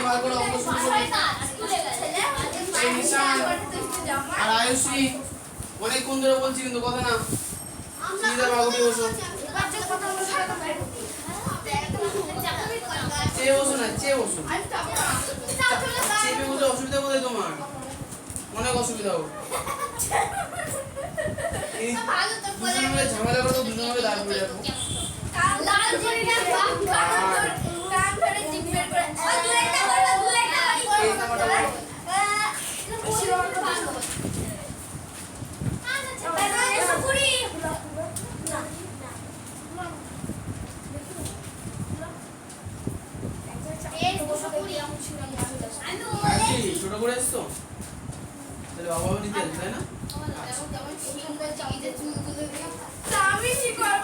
বার করে অঙ্ক শুরু করো। এই নিশান আর আয়ুষী অনেকক্ষণ ধরে বলছি কিন্তু কথা না। সিধা বাগুটি বসো। চেয়ে বসো না, চেয়ে বসো। চেপে বসে অসুবিধা কোথায় তোমার? অনেক অসুবিধা হবে। এই দুজন মিলে ঝামেলা করো, দুজন মিলে দাঁড় করে যাবো। ছোট করে এসছো তাহলে বাবা নিতে আসবে তাই না? আমি কি করবো?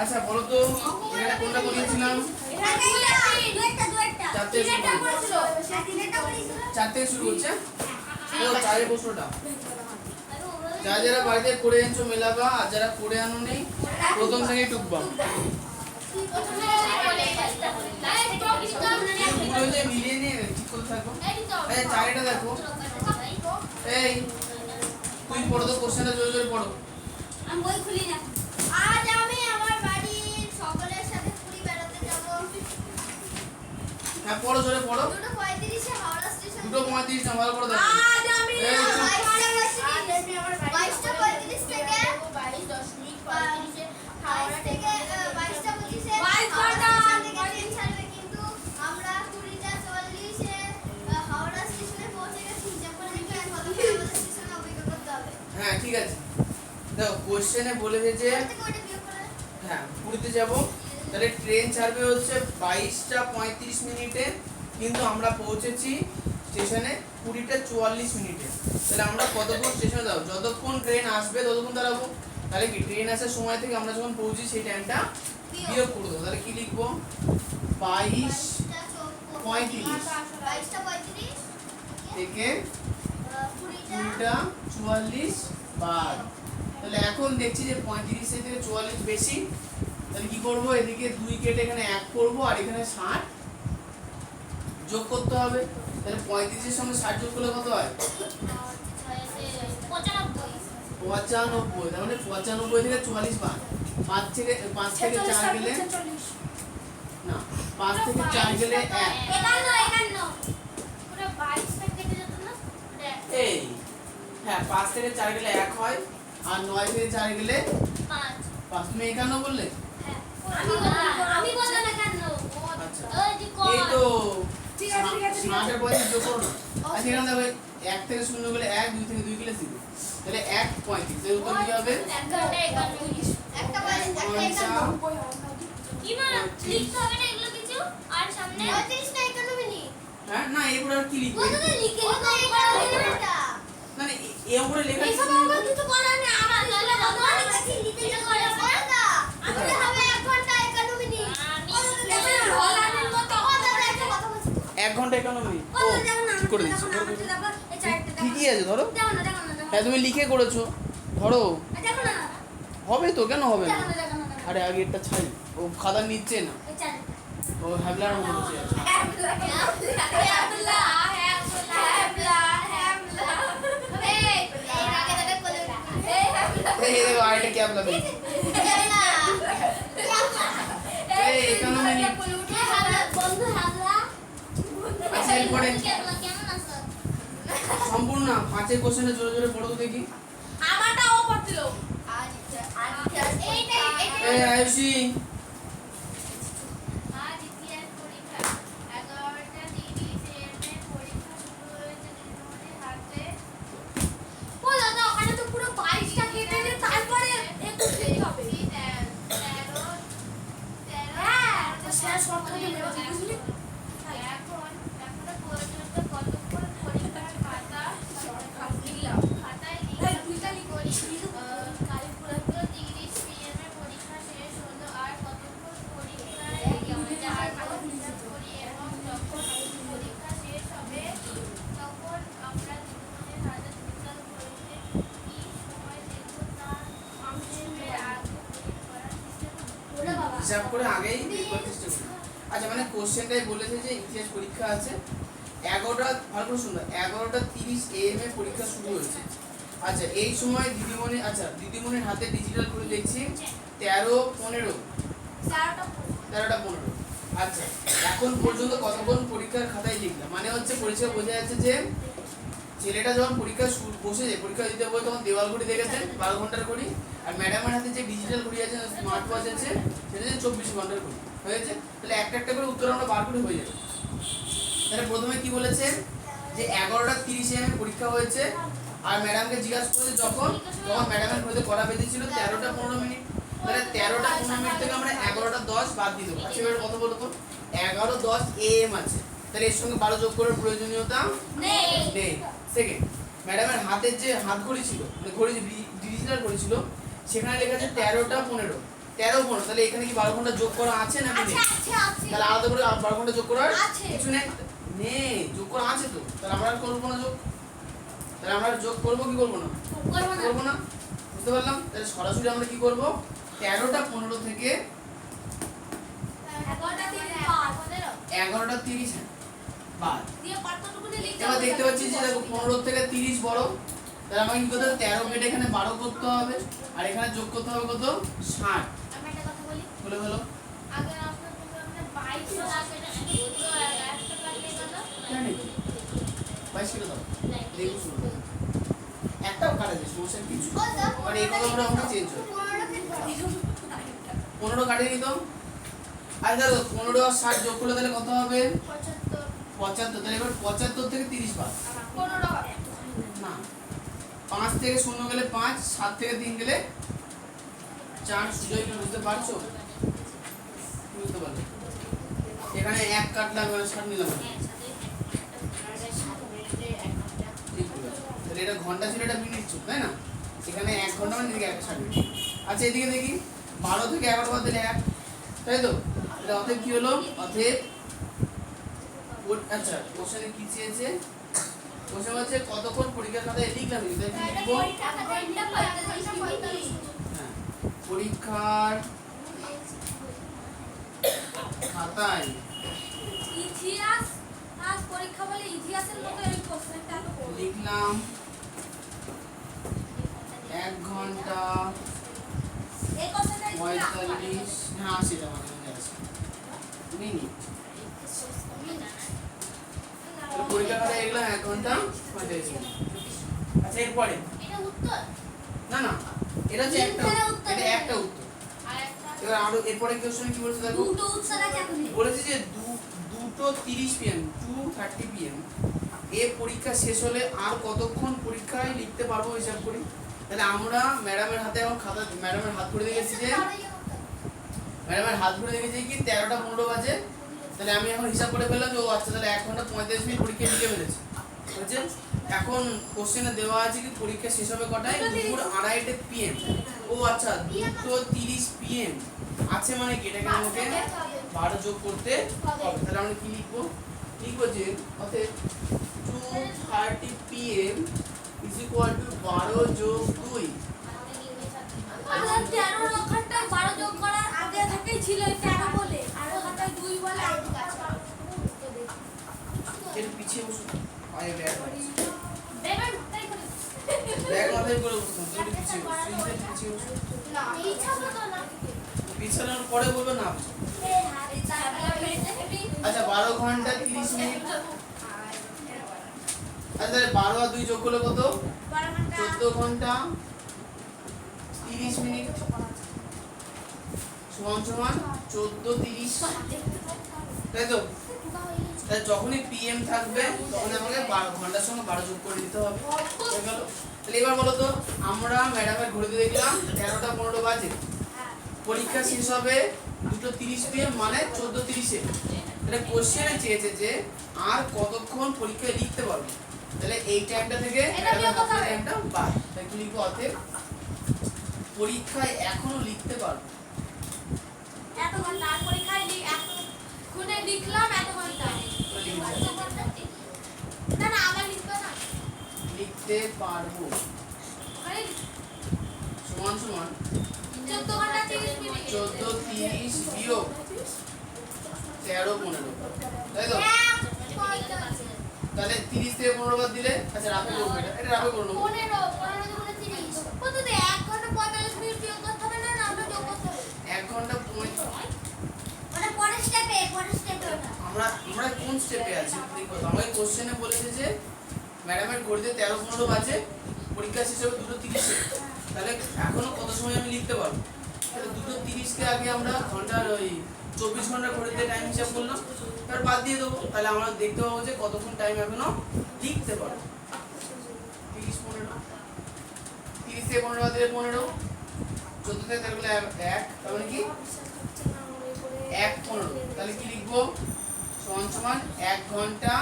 আচ্ছা বলো তো এটা কোনটা করিয়েছিলাম? চার থেকে শুরু হচ্ছে। চারের প্রশ্নটা যারা যারা বাড়িতে করে এনেছো মেলাবা, আর যারা করে আনো নেই প্রথম থেকে টুকবা। মিলিয়ে নিয়ে ঠিক করে থাকবো। আচ্ছা চারিটা দেখো। এই তুই পড়ো তো, কোশ্চেনটা জোরে জোরে পড়ো। আমি বই খুলি না। আজ আমি আমার বাড়ির সকলের সাথে পুরী বেড়াতে যাব। হ্যাঁ পড়ো, জোরে পড়ো। 2:35 এ হাওড়া স্টেশন। 2:35 না, ভালো করে দেখো। আজ আমি আমার 22:35 থেকে 22:10 হাওড়া থেকে 22:25 এ হাওড়া থেকে ট্রেন ছাড়বে, কিন্তু আমরা 20:40 এ হাওড়া স্টেশনে পৌঁছে গেছি। যখন একটু আমাদের স্টেশনে অপেক্ষা করতে হবে। হ্যাঁ ঠিক আছে। দেখো কোশ্চেনে বলেছে যে হ্যাঁ পুরীতে যাব, তাহলে ট্রেন ছাড়বে হচ্ছে 22:35 মিনিটে, কিন্তু আমরা পৌঁছেছি স্টেশনে 20:44 মিনিটে। তাহলে আমরা কতক্ষণ স্টেশনে যাব? যতক্ষণ ট্রেন আসবে ততক্ষণ দাঁড়াবো। তাহলে কি ট্রেন আসার সময় থেকে আমরা যখন পৌঁছি সেই টাইমটা বিয়োগ করে দেবো। তাহলে কি লিখবো? 22:35 থেকে 20:44 বার। তাহলে এখন দেখছি যে 35 থেকে 44 বেশি, তাহলে কি করব? এদিকে 2 কেটে এখানে 1 করব, আর এখানে 60 যোগ করতে হবে। তাহলে 35 এর সঙ্গে 60 যোগ করলে কত হয়? 95। তার মানে 95 থেকে 44 বার। 5 থেকে 4 গেলে না, 5 থেকে 4 গেলে 1। 51 পুরো 22 টা কেটে যেত না? এই হ্যাঁ 5 থেকে 4 গেলে 1 হয়, আর 9 থেকে 4 গেলে 5। তুমি 51 বললে? হ্যাঁ আমি বললাম 51। আচ্ছা ওই যে কর। এই তো ঠিক আছে 60 এর পরে যোগ করো না। আচ্ছা এখানে দেখো 1 থেকে 0 গেলে 1, 2 থেকে 2 গেলে 0। তাহলে 1:35 এর উত্তর কি হবে? 1 ঘন্টা 51 একটা 51 কি মা লিখতে হবে না এগুলো কিছু? আর সামনে 35 না 51 মিনিট। হ্যাঁ না এরপর আর কি লিখবে? ওটা লিখে দিতে এটা না এর উপরে লেখা এই সব আমার কিছু করার নেই। আমার লালা বাবা লিখে দিতে করে না। আমাদের হবে 1 ঘন্টা 51 মিনিট। আমি হলানের মতো কথা বলতে কথা বলছি। 1 ঘন্টা 51 মিনিট। ও ঠিক করে দিচ্ছি। এই চারটে ঠিকই আছে, ধরো। দেখো না হ্যাঁ তুমি লিখে করেছো, ধরো। দেখো না হবে তো, কেন হবে না? দেখো না আরে আগে এটা ছাড়ি, ও খাতা নিচ্ছে না, এই চারটে ও হ্যাবলার মতো বসে আছে। এই দেখো আরেকটা ক্যাবলা পেয়েছি। এই 51 মিনিট। আচ্ছা এরপরে সম্পূর্ণ 5 কোশ্চেনে জোরে জোরে পড়ো তো দেখি। এই আয়ুষী কোশ্চেনটাই বলেছে যে ইতিহাস পরীক্ষা আছে 11টা, ভালো করে শুনবে, 11:30 AM এ পরীক্ষা শুরু হয়েছে। আচ্ছা এই সময় দিদিমণি, আচ্ছা দিদিমণির হাতে ডিজিটাল করে দেখছি 13:15। 13:15। আচ্ছা এখন পর্যন্ত কতক্ষণ পরীক্ষার খাতায় লিখলাম? মানে হচ্ছে পরীক্ষা বোঝা যাচ্ছে যে ছেলেটা যখন পরীক্ষা বসেছে, পরীক্ষা দিতে বলে তখন দেওয়াল ঘড়ি দেখেছেন 12 ঘন্টার ঘড়ি, আর ম্যাডামের হাতে যে ডিজিটাল ঘড়ি আছে, স্মার্ট ওয়াচ আছে, সেটা হচ্ছে 24 ঘন্টার ঘড়ি হয়েছে। তাহলে একটা একটা করে উত্তর আমরা বার করে হয়ে যাবে। তাহলে প্রথমে কি বলেছে যে 11:30 AM পরীক্ষা হয়েছে, আর ম্যাডামকে জিজ্ঞাসা করেছে তখন ম্যাডামের ঘড়িতে কটা বেজেছিল? 13:15। তাহলে 13:15 থেকে আমরা 11:10 বাদ দিয়ে দেবো। আচ্ছা এবার কত বলো তো? 11:10 AM আছে, তাহলে এর সঙ্গে 12 যোগ করার প্রয়োজনীয়তা নেই। সেকেন্ড, ম্যাডামের হাতের যে হাত ঘড়ি ছিল, মানে ঘড়ি ডিজিটাল ঘড়ি ছিল, সেখানে লেখা আছে 13:15। 13:15, তাহলে এখানে কি 12 ঘন্টা যোগ করা আছে নাকি নেই? তাহলে আলাদা করে 12 ঘন্টা যোগ করার কিছু নেই, যোগ করা আছে তো। তাহলে আমরা করবো না যোগ, তাহলে আমরা যোগ করবো কি করবো না? করবো না, বুঝতে পারলাম। তাহলে সরাসরি আমরা কি করবো? 13:15 থেকে 11:30 বাদ। এবার দেখতে পাচ্ছি যে দেখো 15 থেকে 30 বড়, তাহলে আমাকে কি করতে হবে? 13 কেটে এখানে 12 করতে হবে, আর এখানে যোগ করতে হবে কত? 60। বলে বলো। জানি 22 কেটে দাও, দেখো শুনো একটাও কাটা যায়, সমস্যা কিছু, মানে এই কথা আমরা আমাকে চেঞ্জ হবে। 15 কাটিয়ে নিত, আর দেখো 15 আর 60 যোগ করলে তাহলে কত হবে? 75। তাহলে এবার 75 থেকে 30 বাদ। না, 5 থেকে 0 গেলে 5, 7 থেকে 3 গেলে 4। সুজয় কি বুঝতে পারছো? বুঝতে পারলে? এখানে 1 কাটলাম, এবার 60 নিলাম। তাহলে এটা ঘন্টা ছিল, এটা মিনিট ছিল, তাই না? এখানে 1 ঘন্টা মানে এদিকে 160 মিনিট। আচ্ছা এদিকে দেখি 12 থেকে 11 বাদ দিলে 1, তাই তো? এটা অতএব কি হলো? অতএব আচ্ছা কোশ্চেনে কি চেয়েছে? কোশ্চেন হচ্ছে কতক্ষণ পরীক্ষার খাতায় লিখলাম, এটা কি লিখবো? পরীক্ষার খাতায় ইতিহাস আজ পরীক্ষা বলে ইতিহাসের মতো এই কোশ্চেনটা তো লিখলাম 1 ঘন্টা 45, হ্যাঁ সেটা মানে আছে মিনিট। পরীক্ষা খাতায় লিখলাম 1 ঘন্টা 45 মিনিট। আচ্ছা এরপরে এটা উত্তর না না, এটা হচ্ছে একটা, এটা একটা উত্তর। এবার আরো এরপরে কোশ্চেন কি বলছে দেখো, দুটো উত্তর আছে এখন বলেছে যে 2:30 PM 2:30 PM এ পরীক্ষা শেষ হলে আর কতক্ষণ পরীক্ষায় লিখতে পারবো হিসাব করি। তাহলে আমরা ম্যাডামের হাতে এখন খাতা, ম্যাডামের হাত ধরে দেখেছি যে ম্যাডামের হাত ধরে দেখেছি কি 13:15 বাজে। তাহলে আমি এখন হিসাব করে ফেললাম যে ও আচ্ছা তাহলে 1 ঘন্টা 45 মিনিট পরীক্ষা লিখে ফেলেছে, বুঝছে? এখন কোশ্চেনে দেওয়া আছে কি পরীক্ষা শেষ হবে কটায়? দুপুর 2:30 PM। ও আচ্ছা 2:30 PM আছে, মানে কি এটাকে আমাকে 12 যোগ করতে হবে। তাহলে আমরা কি লিখবো? লিখবো যে অতএব 2:30 PM is equal to 12 যোগ 2। আচ্ছা 13 ঘন্টা 12 যোগ করার আগে থেকেই ছিল 13 বলে, আর ওখানে 2 বলে এর পিছিয়ে বসো, আয় ব্যাগ বেবার মাথায় করে ব্যাগ মাথায় করে বসো, তুমি পিছিয়ে বসো, সিটে পিছিয়ে বসো। না পিছাবো তো না, পিছানোর পরে বলবে না। আচ্ছা 12 ঘন্টা 30 মিনিট। আচ্ছা 12 আর 2 যোগ করলে কত? 14 ঘন্টা 30 মিনিট সমান সমান 14:30, তাই তো? তাহলে যখনই PM থাকবে তখন আমাকে 12 ঘন্টার সঙ্গে 12 যোগ করে দিতে হবে, হয়ে গেল। তাহলে এবার বলো তো, আমরা ম্যাডামের ঘড়িতে দেখলাম 13:15 বাজে, পরীক্ষা শেষ হবে 2:30 PM মানে 14:30-এ। তাহলে কোশ্চেনে চেয়েছে যে আর কতক্ষণ পরীক্ষায় লিখতে পারবে। তাহলে এই টাইমটা থেকে টাইমটা বাদ, তাই কি লিখবো? অতএব পরীক্ষায় এখনো লিখতে পারবে এত ঘন্টা, আর পরীক্ষায় এখনে লিখলাম এত ঘন্টা। না না আবার লিখবে না, লিখতে পারবো সমান সমান 14 ঘন্টা 30 মিনিট 14:30 বিয়োগ 13 15 তাই তো? তাহলে 30 থেকে 15 বাদ দিলে আচ্ছা রাফে করবো, এটা রাফে করে নেবো। 15 দুগুণে 30 কত দে 1 ঘন্টা 45 মিনিট যোগ করতে হবে না আমরা যোগ করতে হবে 1 ঘন্টা 35 ওটা পরের স্টেপে ওটা আমরা কোন স্টেপে আছি দেখো, আমাকে কোশ্চেনে বলেছে যে ম্যাডামের ঘড়িতে 13 15 বাজে, পরীক্ষা শেষ হবে 2:30 এ। তাহলে এখনো কত সময় আমি লিখতে পারবো? তাহলে 2:30 কে আগে আমরা ঘন্টার ওই 24 ঘন্টা ঘড়িতে টাইম হিসাব করলাম, তারপর বাদ দিয়ে দেবো। তাহলে আমরা দেখতে পাবো যে কতক্ষণ টাইম এখনো লিখতে পারবো। 30 15 30 থেকে 15 বাদ দিলে 15, 14 থেকে তাহলে 1, তার মানে কি 1 15। তাহলে কি লিখবো? সমান সমান 1 ঘন্টা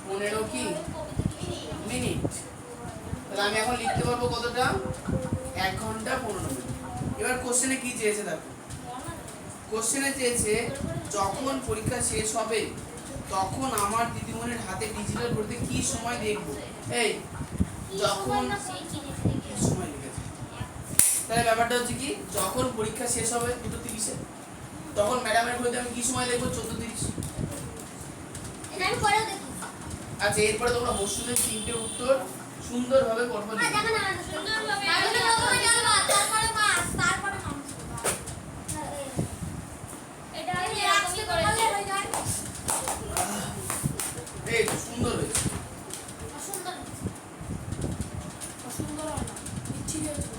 15 কি মিনিট। তাহলে আমি এখন লিখতে পারবো কতটা? 1 ঘন্টা 15 মিনিট। এবার কোশ্চেনে কি চেয়েছে দেখো, কোশ্চেনে চেয়েছে যখন পরীক্ষা শেষ হবে তখন আমার দিদিমণির হাতে ডিজিটাল করতে কি সময় দেখবো। এই যখন কি সময় লিখেছে, তাহলে ব্যাপারটা হচ্ছে কি যখন পরীক্ষা শেষ হবে 2:30 তখন ম্যাডামের ঘড়িতে আমি কি সময় দেখবো? 14:30। এটা আমি পরে দেখি আচ্ছা এরপরে তোমরা বস্তুদের 3টে উত্তর সুন্দরভাবে পরপর লিখবে। দেখো না সুন্দরভাবে আমি প্রথমে জানবা তারপরে মাস তারপরে মাস এটা আমি এরকমই করেছি হয়ে যায় এই সুন্দর হয়েছে। সুন্দর সুন্দর হয় না ইচ্ছি হয়েছে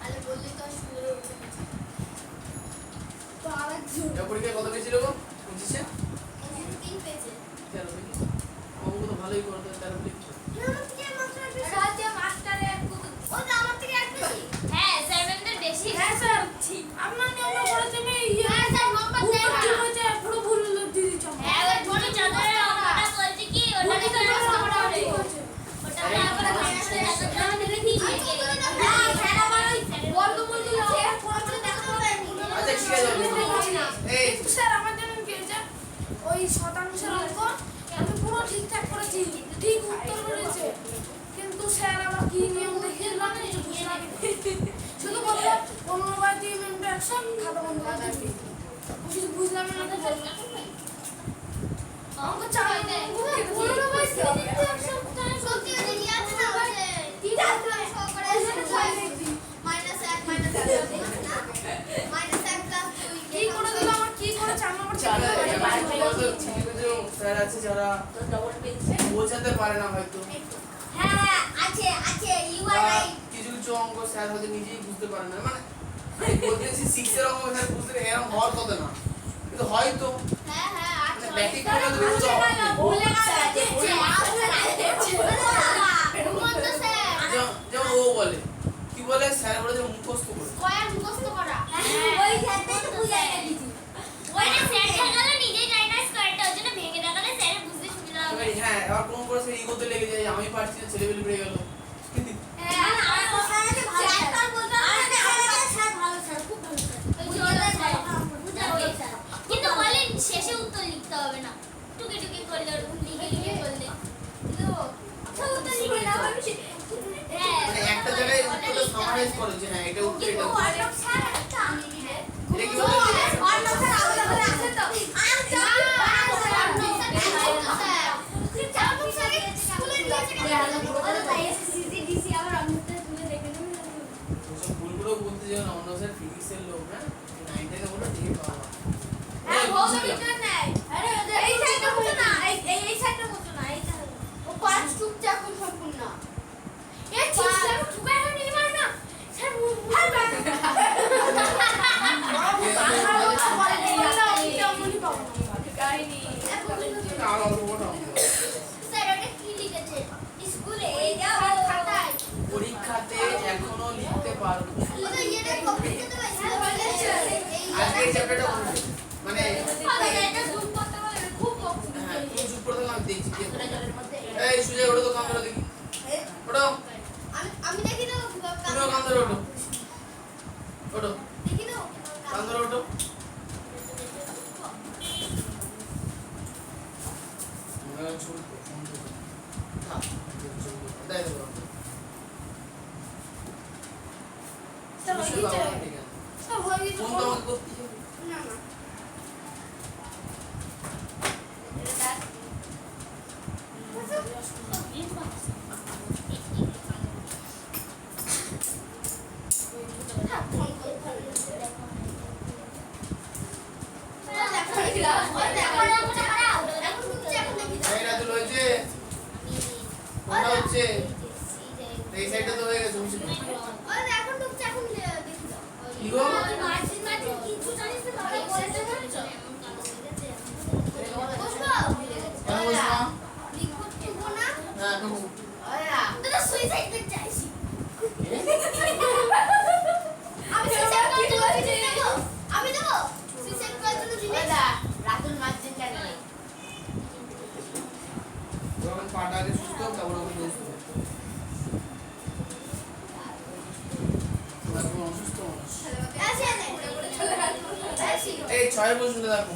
আরে বললি তো সুন্দর হবে তো আরেকজন এটা পরীক্ষায় কত পেয়েছিল গো? 25 এ 3 পেজে 13 পেয়েছি। অঙ্ক তো ভালোই করতে 13 পেয়েছি। আমার থেকে মাত্র এটা হচ্ছে মাস্টারের ও তো আমার থেকে এক বেশি হ্যাঁ 7 এর বেশি হ্যাঁ স্যার আপনার নিয়ম করেছেন এই হ্যাঁ স্যার নম্বর দেন না হচ্ছে পুরো ভুল দিয়ে দিচ্ছি হ্যাঁ ওই ছোট চাদরের অঙ্কটা বলছে কি ওটা থেকে নম্বরটা হবে ওটা আবার মাইনাসে এত দাম দিলে কি না স্যার আমার ওই বর্গমূল দিলে পরে পরে দেখাতে হবে আচ্ছা ঠিক আছে। এই স্যার আমার জন্য কি হয়েছে ওই শতাংশের অঙ্ক আমি পুরো ঠিকঠাক করেছি ঠিক উত্তর করেছে কিন্তু স্যার আবার কি নিয়ম দেখিয়ে দিল আমি কিছু বুঝলাম না। শুধু বললো 15/3 মিনিট অ্যাকশন খাতা বন্ধ করে দিবি কিছু বুঝলাম না তো বললাম অঙ্ক চাই দে 15/3 মিনিট অ্যাকশন সত্যি ওই যে আছে না ওই যে তিনটা সব করে মাইনাস 1 মাইনাস 1 মাইনাস 1 প্লাস 2 কি করে দিল আমার কি করেছে আমি আবার ঠিক যারা করে স্যার আছে যারা বোঝাতে পারে না হয়তো, হ্যাঁ আছে আছে ইউ আর বা রাইট কিছু কিছু অঙ্ক স্যার হয়তো নিজেই বুঝতে পারে না, মানে আমি বলতেছি 6 এর অঙ্ক স্যার বুঝতে এরকম হওয়ার কথা না, কিন্তু হয়তো হ্যাঁ হ্যাঁ মানে আছে ব্যাটিং করে তো বুঝতে হবে। ভুলে গেছে রুমন্ত স্যার যেমন ও বলে কি বলে স্যার বলে যে মুখস্থ করে স্কয়ার মুখস্থ করা ওই স্যারটাই তো বুঝাই দিয়েছি ওইটা স্যার দেখালে নিজেই জানি না স্কয়ারটা ওই জন্য ভেঙে দেখালে স্যারের বুঝতে সুবিধা হবে এবার হ্যাঁ আবার কোন করে সে ইগোতে লেগে যায় আমি পারছি না ছেলেবেলে বেড়ে গেল। হ্যাঁ আমার কথা আছে ভালো স্যার বলতে আরে স্যার ভালো স্যার খুব ভালো স্যার ওই জোরে স্যার বুঝাবে স্যার কিন্তু বলেন শেষে উত্তর লিখতে হবে না টুকি টুকি করে লিখে লিখে বললে কিন্তু আচ্ছা উত্তর লিখে দাও আমি হ্যাঁ মানে একটা জায়গায় উত্তরটা সামারাইজ করে যে হ্যাঁ এটা উত্তর এটা উত্তর। ওয়ার্ডক স্যার একটা আমি দিলে এটা কি বলে? ওয়ার্ডক স্যার আলাদা করে আছে তো আর স্যার চাপক স্যার স্কুলে দিয়েছে কেন তাই এসএসসি আবার আমি তো তুলে দেখে নেব ওসব ভুলগুলো বলতে যাও না, অন্য স্যার ফিজিক্সের লোক না 9 থেকে বলে ঠিক পাওয়া। হ্যাঁ ভৌত বিজ্ঞান নাই আরে এই সাইডটা মতো না এই সাইডটা মতো না এই ও পাঁচ টুকটাক সম্পূর্ণ এই সিস্টেম টুকাই হয়নি মানে না স্যার ভাই ভাই আর অল্প বড় স্যার এটা কি লিখেছে স্কুলে এই যাও খাতায় পরীক্ষাতে এখনো লিখতে পারবো। ওটা এটা কপি করতে পারছি আজকে এই চ্যাপ্টারটা মানে এটা জুম করতে বলে খুব কপি হ্যাঁ তুমি চুপ করে থাকো, আমি দেখছি কি করে। এই সুজয় ওঠো তো কাম ধরো দেখি, ওঠো আমি দেখি তো কিভাবে তুমিও কাম ধরো, ওঠো ওঠো দেখি তো কাম ধরো ওঠো। স্যার হয়ে গেছে ফোন তো আমাকে করতে হবে। না না এটা এই রাজুল হয়েছে কোনটা হচ্ছে এই সাইডটা তো হয়ে গেছে বুঝলি কি গো কেন বসবা হ্যাঁ কাকু আমি দেবো সুইসাইড করার জন্য জিনিস রাতুল মাঝদিন কেন যখন পাটা আগে সুস্থ হোক তারপর ওকে দোষ দেবো তারপর অসুস্থ মানুষ এই ছয় বছর দেখো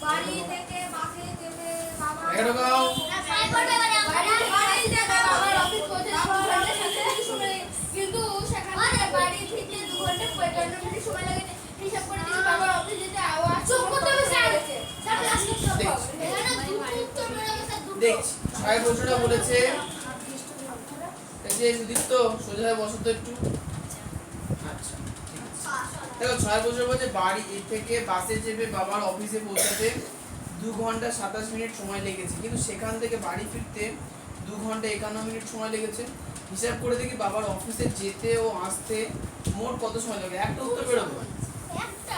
বাড়ি থেকে বাসে যেতে বাবা এটা গাও কিন্তু সেখানে বাড়ি থেকে 2 ঘন্টা 55 মিনিট সময় লাগে হিসাব করে দিলে বাবার অফিস যেতে আওয়াজ চুপ করতে হবে স্যার দেখছি ছয় বছরটা বলেছে এই যে সুদীপ্ত সোজা হয়ে বসো তো একটু আচ্ছা ঠিক আছে দেখো 6 বছর বলছে বাড়ি থেকে বাসে চেপে বাবার অফিসে পৌঁছাতে 2 ঘন্টা 27 মিনিট সময় লেগেছে কিন্তু সেখান থেকে বাড়ি ফিরতে 2 ঘন্টা 51 মিনিট সময় লেগেছে হিসাব করে দেখি বাবার অফিসে যেতে ও আসতে মোট কত সময় লাগে একটা উত্তর বেরোবে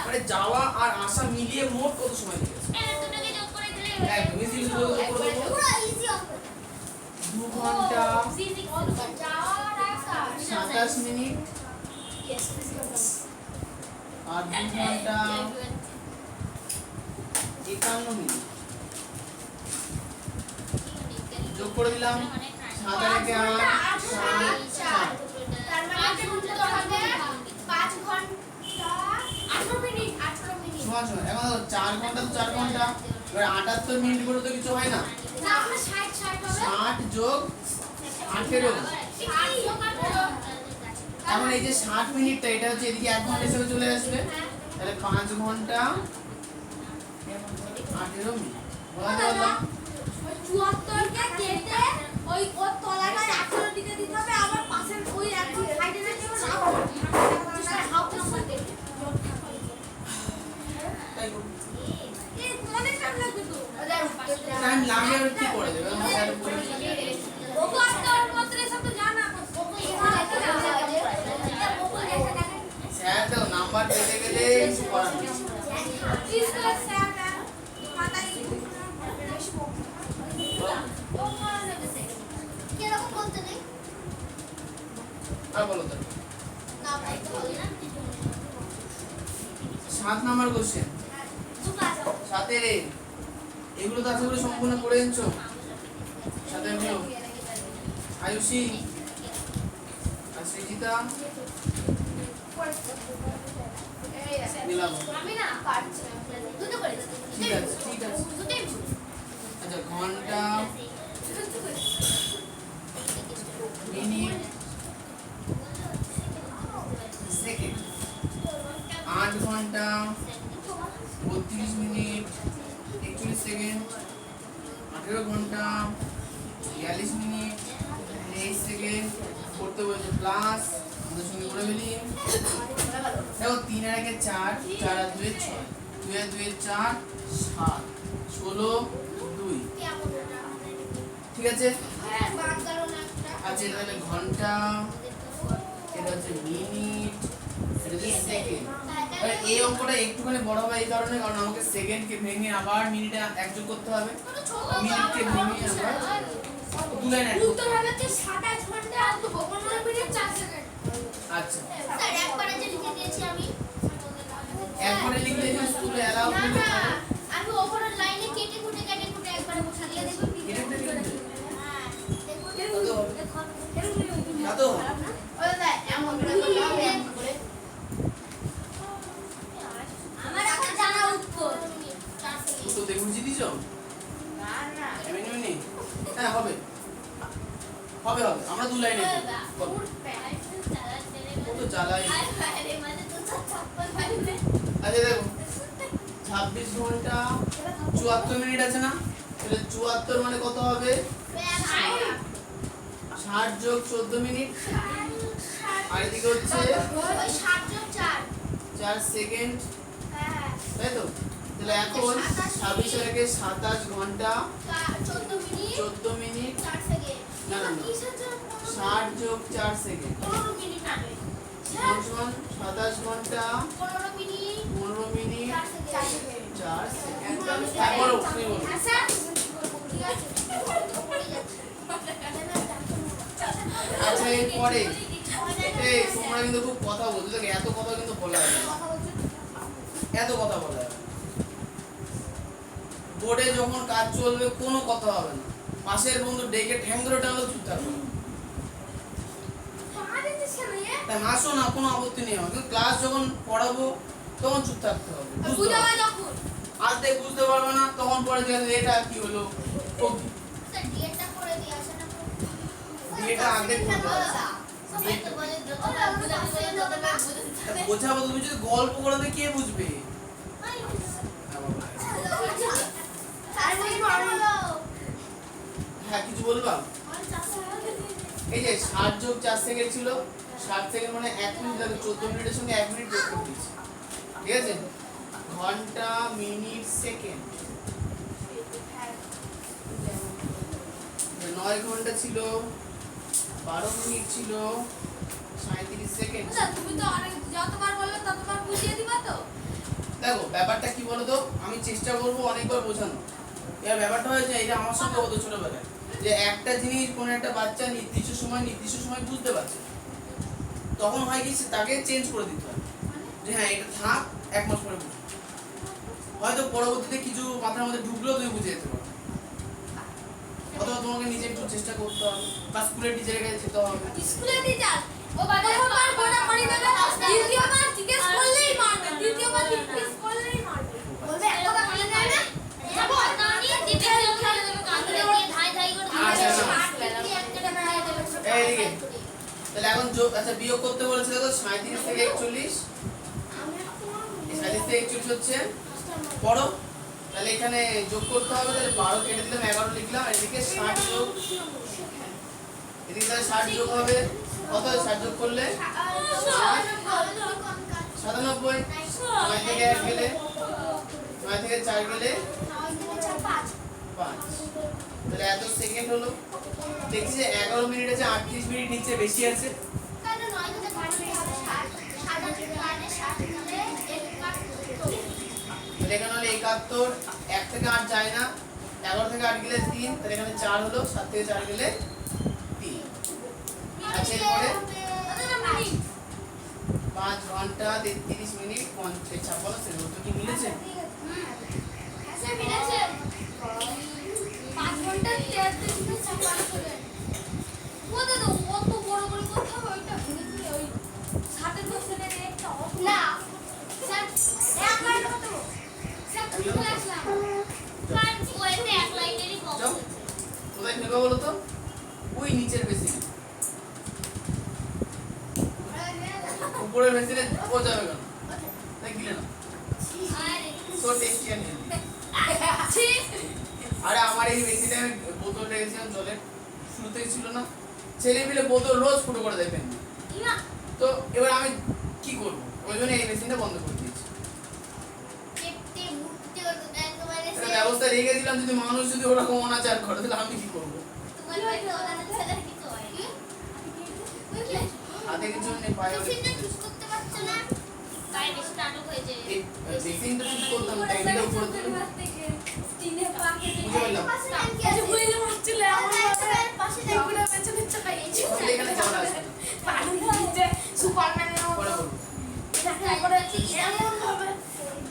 মানে যাওয়া আর আসা মিলিয়ে মোট কত সময় লেগেছে একদম ইজি করে দেবো 2 ঘন্টা 27 মিনিট আর 2 ঘন্টা 51 মিনিট যোগ করে দিলাম 7 আর 1 8 7 তার মানে করতে হবে 5 ঘন্টা 18 মিনিট 18 মিনিট সময় সময় এখন 4 ঘন্টা তো 4 ঘন্টা এবার 78 মিনিট করে তো কিছু হয় না না আমরা 60 হবে 60 যোগ 18 এখন এই যে 60 মিনিটটা এটা হচ্ছে এদিকে 1 ঘন্টা হিসেবে চলে আসবে তাহলে 5 ঘন্টা 18 মিনিট বলা গেল 74 কে কেটে ওই ওর তলাটা 18 দিকে দিতে হবে আবার পাশের ওই একদম সাইডে রেখে হাফ করতে তাই গো। এই অনেক টাইম লাগবে তো টাইম লাগে আর কি করে দেবে আমরা স্যার বলে ওকে আজকে পত্রের সাথে জানা স্যার তো নাম্বার পেতে গেলে কিছু করার নেই প্লিজ করে স্যার মাথায় কিরকম বলতে নেই আর বলো তো না ভাই তো বলি না 7 নাম্বার কোশ্চেন সাথে রে এগুলো তো আশা করি সম্পূর্ণ করে এনেছো সাথে এগুলো আয়ুষী আর সৃজিতা দিলাম আমি না পারছি না দুটো করে ঠিক আছে ঠিক আছে দুটোই আচ্ছা ঘন্টা মিনিট সেকেন্ড 8 ঘন্টা 32 মিনিট 41 সেকেন্ড 18 ঘন্টা 42 মিনিট 23 সেকেন্ড করতে বলছে প্লাস আমাদের সঙ্গে করে ফেলি দেখো 3 আর 1 4 4 আর 2 6 2 আর 2 4 7 16 2 ঠিক আছে আচ্ছা এটা হলো ঘন্টা এটা হচ্ছে মিনিট এটা হচ্ছে সেকেন্ড এবার এই অঙ্কটা একটুখানি বড় হবে এই কারণে কারণ আমাকে সেকেন্ডকে ভেঙে আবার মিনিটে একযোগ করতে হবে মিনিটকে ভেঙে আবার দু লাইন অ্যাড করতে উত্তর হবে হবে কি 27 ঘন্টা আর 15 মিনিট 4 সেকেন্ড আচ্ছা স্যার একবারে যে লিখে দিয়েছি আমি একবারে লিখলে যে স্কুলে অ্যালাউ না করবে না আমি ওপরের লাইনে কেটে কুটে একবারে বসা দিয়ে দেখুন কি এটা একটা লিখবে হ্যাঁ দেখুন তা তো ওই দেখ এমন করে করলে হবে এমন করে আমার এখন জানা উত্তর তো দেখুন জিনিস না না এমনি এমনি হ্যাঁ হবে হবে হবে আমরা দু লাইনে করব ও তো চালাই। আরে মানে তো ছাপ্পান মানে আচ্ছা দেখো 26 ঘন্টা 74 মিনিট আছে না, তাহলে 74 মানে কত হবে? 60 যোগ 14 মিনিট, আর এদিকে হচ্ছে ওই 60 যোগ 4 4 সেকেন্ড, হ্যাঁ তাই তো? তাহলে এখন 26 এর আগে 27 ঘন্টা 14 মিনিট 14 মিনিট 4 সেকেন্ড না না না, কিসের জন্য 60 যোগ 4 সেকেন্ড 15 মিনিট হবে সমান 27 ঘন্টা 15 মিনিট 15 মিনিট 4 সেকেন্ড 4 সেকেন্ড। হ্যাঁ বলো, তুমি বলো। আচ্ছা ঠিক আছে পড়ে যাচ্ছে আচ্ছা এরপরে এই তোমরা কিন্তু খুব কথা বলছো, দেখো এত কথা কিন্তু বলা যাবে না। কথা বলছো এত কথা বলা যাবে না। বোর্ডে যখন কাজ চলবে কোনো কথা হবে না, পাশের বন্ধু ডেকে ঠ্যাং ধরে টানলে চুপ থাকবে। পারে তো ছেলে তাই হাসো না, কোনো আপত্তি নেই আমার, কিন্তু ক্লাস যখন পড়াবো তখন চুপ থাকতে হবে, বুঝতে বুঝাবে হবে। যখন আজকে বুঝতে পারবে না, তখন পরে জিজ্ঞাসা এটা কি হলো, ও কি? স্যার ডিএটা করে দিয়ে আসেন না ডিএটা আগে করতে হবে। সবাই তো বলে যতটা বুঝাবে ততটা বুঝাতে বোঝাবো, তুমি যদি গল্প করে দে কে বুঝবে? স্যার বলো হ্যাঁ কিছু বলবা? এই যে 60 যোগ 4 সেকেন্ড ছিল, 60 সেকেন্ড মানে 1 মিনিট, লাগে 14 মিনিটের সঙ্গে 1 মিনিট যোগ করে দিচ্ছি, ঠিক আছে? ঘন্টা মিনিট সেকেন্ড 9 ঘন্টা ছিল, 12 মিনিট ছিল, 37 সেকেন্ড। তুমি তো অনেক যতবার বলবে ততবার বুঝিয়ে দিবা তো। দেখো ব্যাপারটা কি বলো তো, আমি চেষ্টা করবো অনেকবার বোঝানো। এর ব্যাপারটা হয়েছে এটা আমার সঙ্গে হতো ছোটবেলায়, যে একটা জিনিস কোনো একটা বাচ্চা নির্দিষ্ট সময় বুঝতে পারছে, তখন হয় কি তাকে চেঞ্জ করে দিতে হয়, যে হ্যাঁ এটা থাক 1 মাস পরে বুঝবে, হয়তো পরবর্তীতে কিছু মাথার মধ্যে ঢুকলেও তুমি বুঝে যেতে পারো, অথবা তোমাকে নিজে একটু চেষ্টা করতে হবে, বা স্কুলের টিচারের কাছে যেতে হবে। স্কুলে টিচার ও প্রথমবার গোনা করে দেবে, দ্বিতীয়বার জিজ্ঞেস করলেই মারবে, দ্বিতীয়বার জিজ্ঞেস করলেই মারবে। বলবে এক কথা বলে দেয় না যাবো না নিয়ে দিতে খেলে দেবে কাঁদলে দিয়ে ধাই ধাই করে আচ্ছা, দিয়ে একটা মেরে দেবে এইদিকে তাহলে এখন আচ্ছা বিয়োগ করতে বলেছে, দেখো 37 থেকে 41, এই 37 থেকে 41 হচ্ছে বড়, তাহলে এখানে যোগ করতে হবে, তাহলে 12 কেটে দিলাম, 11 লিখলাম, আর এদিকে 60 যোগ, এদিকে তাহলে 60 যোগ হবে, কত 60 যোগ করলে 97, 9 থেকে 1 গেলে, 9 থেকে 4 গেলে 5, তাহলে এত সেকেন্ড হলো। দেখছি যে 11 মিনিট আছে, 38 মিনিট নিচে বেশি আছে, কারণ 9 থেকে 5 মিনিট 60 60 মানে 60 মানে 71 তাহলে এখানে হলো 71, 1 থেকে 8 যায় না, 11 থেকে 8 গেলে 3, তাহলে এখানে 4 হলো, 7 থেকে 4 গেলে 3। আচ্ছা এরপরে 5 ঘন্টা 33 মিনিট 56 সেকেন্ড, তো কি মিলেছে? স্যার মিলেছে 5 ঘন্টা 33 মিনিট 56 সেকেন্ড ওটা তো কত বড় বড় কথা ওইটা ভেঙে দিলে ওই 60 বছরের একটা না স্যার এক লাইন কত স্যার ভুলে আসলাম কারণ ওইতে এক লাইনেরই কম যাও কোথায় ফেলবো বলো তো, ওই নিচের বেসিনে, উপরের বেসিনে ও যাবে কেন, তাই গিলে না, সো টেস্টি অ্যান্ড হেলদি। আরে আমার এই বেসিনে আমি বোতল রেখেছিলাম জলের, শুরুতে ছিল না, ছেলে মিলে বোতল রোজ ফুটো করে দেবেন, না তো এবার আমি কি করবো, ওই জন্য এই মেশিনটা বন্ধ করে দিয়েছি। টিপটি মুক্তি একেবারে একটা ব্যবস্থা রেখে দিলাম, যদি মানুষ যদি ওরকম অনাচার করে তাহলে আমি কি করবো? তোমার বাড়িতে ওদের ছেলে কিছু হয় কি হাতে কিছু নেই, পায়ে মেশিনটা ঠিক করতে পারছো না তাই বেশি নাটক হয়ে যায় এই মেশিনটা ঠিক করতাম, টাইমটা উপরে দিলাম, স্টিনে পাকে বুঝে পেলাম। দিয়ে ভুলে যাচ্ছিল আমার পাশে এগুলো বেঁচে দিচ্ছে তাই তাহলে এখানে যাওয়া আসবে না, পানি দিচ্ছে সুপারম্যানের পরে মতো বলবো। দেখা করে এমন ভাবে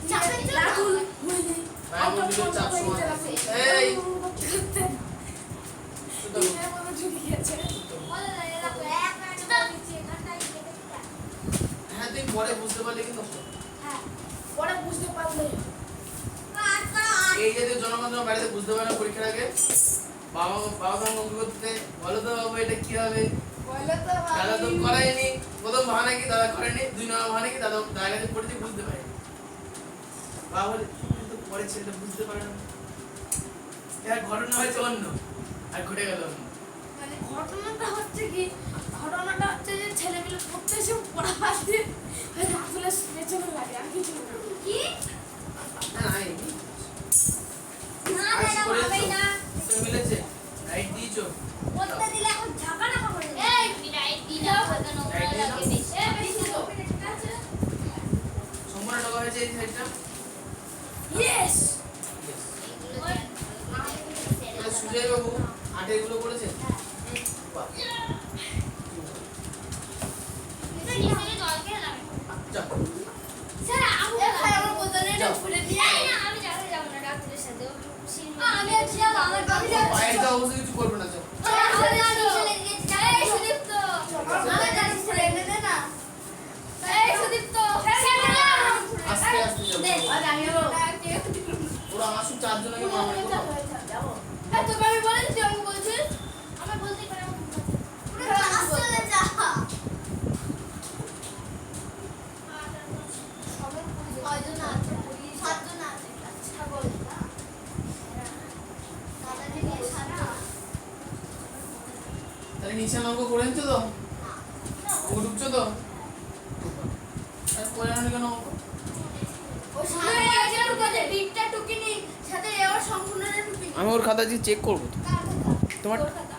চাপের জন্য রাহুল বুঝলি পায়ের মধ্যে চাপ সমান এই শুধু হ্যাঁ তুই পরে বুঝতে পারলে কিন্তু হতো। পরে বুঝতে পারলে এই জাতীয় জনগণ যখন বাড়িতে বুঝতে পারে না পরীক্ষার আগে, বাবা বাবা অঙ্ক করতে বলো তো বাবু এটা কি হবে, ও বলো তো দাদা তো করায়নি, প্রথম বাহানা কি দাদা করেনি, 2 নম্বর বাহানা কি দাদা দাদার কাছে পড়েছে বুঝতে পারেনি। বাবা বলে তুমি তো পরে ছেলেটা বুঝতে পারে না, এর ঘটনা হয়েছে অন্য আর ঘটে গেল অন্য। মানে ঘটনাটা হচ্ছে কি, ঘটনাটা হচ্ছে যে ছেলেগুলো পড়তে এসে পড়া বাদ দিয়ে রাতুলের পেছনে লাগে, আর কিছু না। কি না না এই না আইসি না করেছো? ভাই না তো মিলেছে রাইট দিয়েছো? করতে দিলে এখন ঝাঁকা না করে এই রাইট দি দাও কত নম্বর Right দিয়ে লাগে দাও। বেশি বেশি তো ঠিক আছে সম্পূর্ণ টাকা হয়েছে এই সাইডটা। ইয়েস তাহলে সুজয় বাবু 8 এগুলো করেছেন? বাহ। যাও। স্যার আমি আমার বোতলে যাও। ফুলে দিয়ে না আমি যাব না ডাক্তারের সাথে আমি আর যাব আমার বাড়ি ও পায়ের তো অবশ্যই কিছু করবে না, যাও। আমি জানি চলে গিয়েছি এই সুদীপ্ত আমি জানি ফুলে এনে দে না এই সুদীপ্ত আস্তে আস্তে যাও। আর আমি যাবো ওরা আমার সব 4 জনকে মারামারি করবে। এই তোকে আমি বলেছি তুই আমাকে বলছিস আমার বলতেই পারে পুরো ক্লাস চলে যা কয়জন আছে 7 জন আছে আচ্ছা বল দাদা থেকে সারা তাহলে নিচে অঙ্ক করে নিচ্ছ তো? ও ঢুকছো তো? আর করে আনো কেন অঙ্ক? ও সামনে আছে ঢুকাতে বিটটা টুকিনি সাথে এবার সম্পূর্ণটা টুকিনি আমি ওর খাতা দিয়ে চেক করবো তো। কার কথা তোমার তোর কথা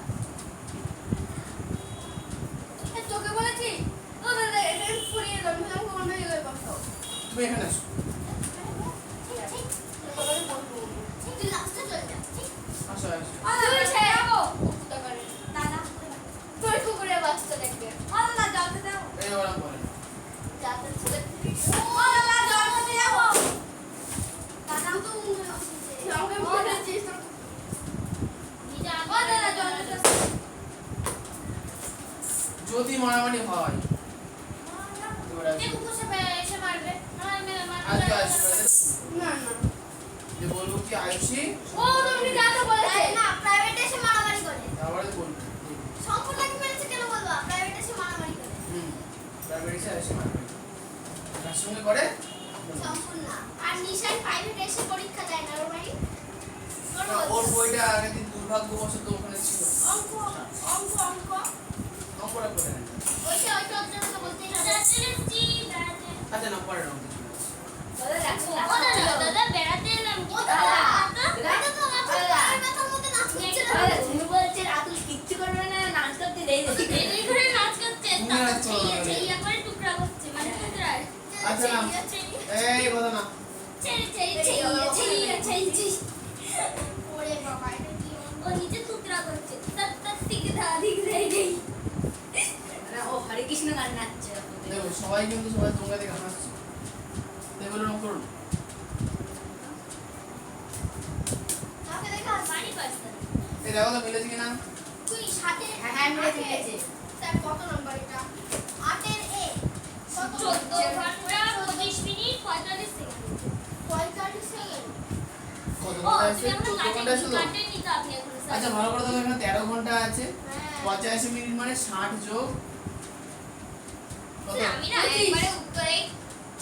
এই তোকে বলেছি ও দাদা এটা ফুরিয়ে দাও আমি আমাকে অন্য জায়গায় বসাও তুমি এখানে আসো। তুই লাস্টে চলে যা আসো আসো। তুই ছেড়ে যাবো দাদা তোর কুকুরে বাচ্চা দেখবে ও দাদা যাতে দাও এই ওরা বলে না। যাতে ছেলে ও দাদা যাতে যাবো দাদা তো আমাকে বলেছিস তো নিজে ও দাদা যাতে যদি মারামারি হয় এবার যে কুকুর এসে মারবে আজকে আসবে না না যে বলবো কি আয়ুষী ও তুমি যাতে বলেছে না প্রাইভেট এসে মারামারি করে তারপরে বলবো সম্পূর্ণ কি বলেছে কেন বলবো প্রাইভেট এসে মারামারি করে প্রাইভেট এসে আয়ুষী মারামারি কার সঙ্গে করে? সম্পূর্ণ আর নিশান প্রাইভেট এসে পরীক্ষা দেয় না ওর ভাই ওর বইটা আগের দিন দুর্ভাগ্যবশত ওখানে ছিল। অঙ্ক অঙ্ক অঙ্ক অঙ্কটা করে নেন। ওইটা ওইটা আপনারা তো বলতেই হবে আচ্ছা না পরে নাও। দাদা বেড়াতে এলাম ও দাদা দাদা তো মাথার মাথার মধ্যে নাচ করছে না তুমি বলছে রাতুল কিচ্ছু করবে না, নাচ করতে দেই এই করে নাচ করছে তুমি নাচ করো না। এই একবারে টুকরা করছে মানে টুকরা আচ্ছা না এই কথা না। ছেড়ে ছেড়ে ছেড়ে ছেড়ে ওরে বাবা এটা কি ও নিচে টুকরা করছে তত তত দিকে দেই দেই না, ও হরে কৃষ্ণ গান নাচছে। দেখো সবাই কিন্তু সবাই তোমরা দেখে হাসছে। এগুলো নাও করুন। কাকে দেখা বাড়ি পাস্তা এই দেখো তো মিলেছে কিনা? তুই সাথে হ্যাঁ, হ্যাঁ, মিলেছে। স্যার কত নাম্বার এটা 8 এর এ কত 14 ঘন্টা 25 মিনিট 45 সেকেন্ড 45 সেকেন্ড কত ও ঘন্টা আছে? তুমি আমরা 14 ঘন্টা আছে তো? কাটে নিতে আপনি এখন স্যার আচ্ছা ভালো করে দেখো এখানে 13 ঘন্টা আছে। হ্যাঁ 85 মিনিট মানে 60 যোগ কত? আমি না একবারে উত্তরে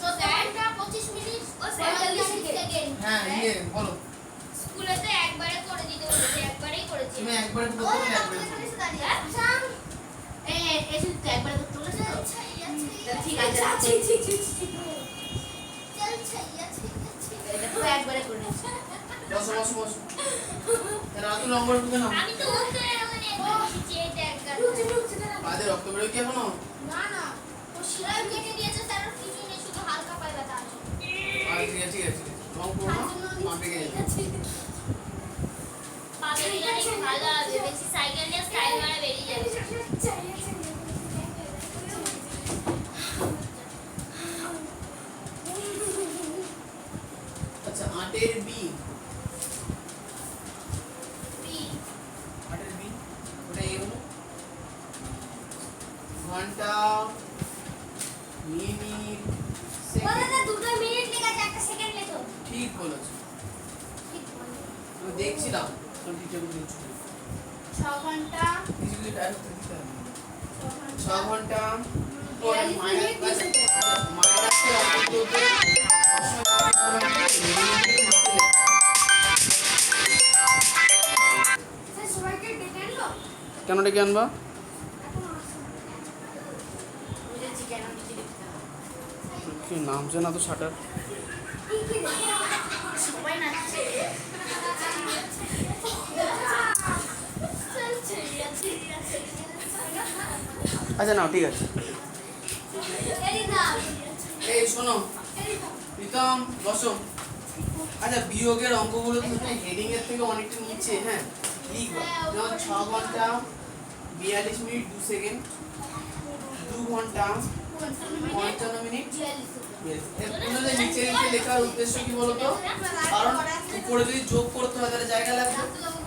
14 ঘন্টা 25 মিনিট ও 45 সেকেন্ড হ্যাঁ ইয়ে বলো। স্কুলে তো একবারে করে দিতে বলেছে একবারেই করেছি তুমি একবারে ও করতে না পারবে তুমি একবারে। এসে দাঁড়িয়ে আসাম এসে তো একবার করতে বলেছে তো? ঠিক আছে, চল ছাইয়া ছাইয়া এটা তো একবারে করে নিচ্ছি। বসো বসো বসো। রাতুল নম্বর টুকে নাও। আমি তো উত্তরে ওখানে বসেছি এটা একবার বাদে রক্ত বেরোয় কি এখনো? না না ও শিরায় কেটে দিয়েছে স্যার আর কিছু নেই শুধু হালকা পায়ে ব্যথা আছে ঠিক আছে ঠিক আছে। রং করো না। পাম্পে গিয়ে যাবে। পাবে জানি ভালো হবে বেশি সাইকেল নিয়ে স্টাইল মারা বেরিয়ে যাবে আচ্ছা 8 এর বি। বি 8 এর বি ওটা এ হলো ঘন্টা মিনিট বলে সেকেন্ড। না 2 মিনিট লেগে একটা সেকেন্ড লেখো ঠিক বলেছো। আমি দেখছিলাম তো টিচার গুলো 6 ঘন্টা কিছু কিছু ডায়লগ দিতে হবে। 6 6 ঘন্টা বিয়াল্লিশ মিনিট, 20 সেকেন্ড। স্যার সবাইকে ডেকে আনলো? কেন ডেকে আনবা? এখন আসো। বুঝেছি কেন নিচে দেখতে হবে। কি নামছে না তো শাটার। সবাই নাচছে। আচ্ছা নাও ঠিক আছে। এরিনা এই শোনো প্রীতম বসো। আচ্ছা বিয়োগের অঙ্কগুলো তুমি হেডিং এর থেকে অনেকটা নিচে হ্যাঁ লিখবা। যেমন 6 ঘন্টা 42 মিনিট 2 সেকেন্ড, 2 ঘন্টা 55 মিনিট। Yes. এগুলো যে নিচে নিচে লেখার উদ্দেশ্য কি বলতো? কারণ উপরে যদি যোগ করতে হয় তাহলে জায়গা লাগবে।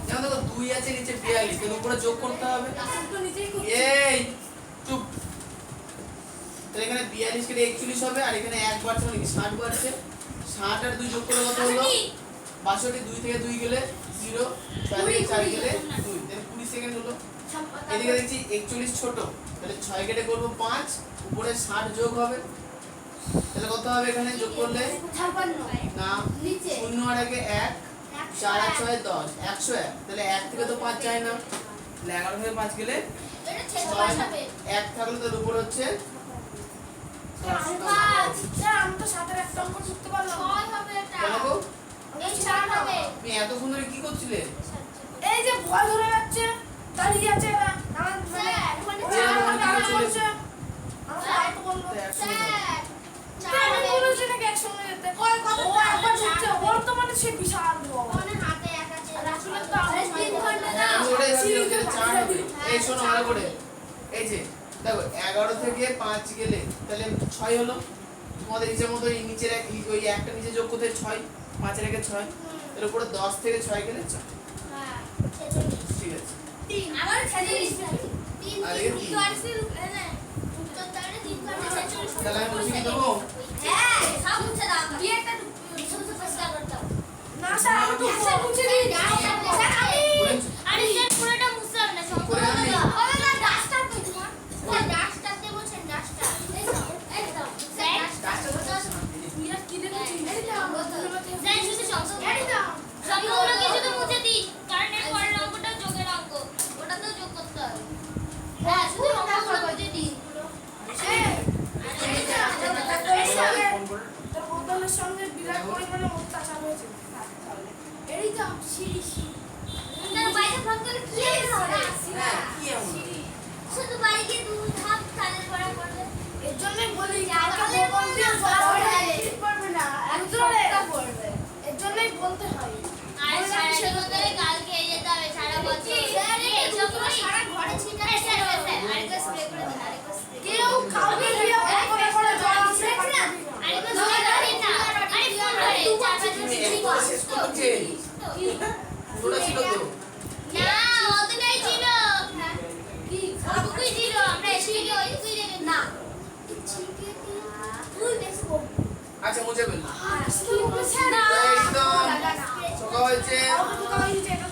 যেমন দেখো 2 আছে নিচে 42, এর উপরে যোগ করতে হবে। তো নিচেই করছি। এই চুপ। তাহলে এখানে 42 কেটে 41 হবে আর এখানে 1 বাড়ছে মানে কি 60 বাড়ছে। 60 আর 2 যোগ করলে কত হলো? 62। 2 থেকে 2 গেলে 0, 4 থেকে 4 গেলে 2, তাহলে 20 সেকেন্ড হলো। এদিকে দেখছি 41 ছোট, তাহলে 6 কেটে করব 5, উপরে 60 যোগ হবে। তাহলে কত হবে এখানে যোগ করলে? 56 না, নিচে 0 আর আগে 1, 4 আর 6 10, 101। তাহলে 1 থেকে তো 5 যায় না, তাহলে 11 থেকে 5 গেলে এটা 56 হবে 1 থাকলে তার উপর হচ্ছে স্যার আমি তো সাথে একটা অঙ্ক করতে পারলাম না। 6 হবে এটা কেন গো? এই 4 হবে তুমি এতক্ষণ ধরে কি করছিলে? এই যে ভয় ধরে যাচ্ছে দাঁড়িয়ে আছে এরা আমার মানে স্যার, ওরা ওখানে আমার কি বলছে হয়েছিল? আমার ভাই তো বললো তো একসঙ্গে দাও। স্যার আমি 4 হবে বলেছি নাকি একসঙ্গে যেতে কয় কত ও একবার ঢুকছে ওর তো মানে সে বিশাল ভয় কোনে হাতে এক আছে আর আসলে তো আমার আরে 3 ঘন্টা হ্যাঁ, আমি ওটাই ভাবছিলাম যে 4 হবে। এই শোনো চার ভালো করে। হবে। এই যে দেখো 11 থেকে 5 গেলে তাহলে 6 হলো। তোমাদের হিসাব মতো এই নিচের ওই একটা নিচে যোগ করতে 6, 5 এর আগে 6, এর উপরে 10 থেকে 6 গেলে 4। হ্যাঁ 46 ঠিক আছে। 3 আবার 46 3 আর 3 এই 46 না উত্তর তাহলে 3 ঘন্টা 46 তাহলে আমি মুছে কি দেবো? হ্যাঁ সব মুছে দাও কি একটা বিছানা তো পরিষ্কার করতে হবে না স্যার আমি তো স্যার মুছে দিই স্যার আমি করে আরে স্যার পুরোটা মুছতে হবে না করে আমি? ওরে না ডাস্টার কই তোমার স্যার ডাস্টার দিয়ে বলছেন ডাস্টার এই দাও স্যার ডাস্টার বিরাট কি দেখেছি এই যে আমরা স্যার শুধু সংখ্যাগুলো দাও সংখ্যাগুলোকে শুধু মুছে দিই কারণ এর পরের অঙ্কটা যোগের অঙ্ক ওটা তো যোগ করতে হবে হ্যাঁ শুধু অঙ্কগুলো মুছে দিই ফোন করে তোর বদলের সঙ্গে বিরাট পরিমাণে অত্যাচার হয়েছে এই তো সিঁড়ি তার বাইরে ফোন করলে কি হবে হ্যাঁ কি এমন? শুধু বাড়ি গিয়ে দুধ ভাত চালের বড়া করবে এর জন্যই বলি কালকে কালকে বলতে পারবে না পড়বে এর জন্যই বলতে হয় আর সারা জীবন ধরে কালকে যেতে হবে সারা বছর এই সবগুলো সারা ঘরে ছিটা স্যার আরেকটা স্প্রে করে দিন আরেকটা স্প্রে কেউ কাউকে দিয়ে করে করে জল আসে আরেকটা স্প্রে করে দিন না আরে ফোন করে চার পাঁচ তুমি মিনিট একবার শেষ করছে। পুরোটা ছিল তো। না অতটাই ছিল কি ওটুকুই ছিল আমরা এসে গিয়ে ওইটুকুই রেখে না তুই বেশি বল আচ্ছা মুছে ফেললাম। না একদম সকাল হয়েছে। এটা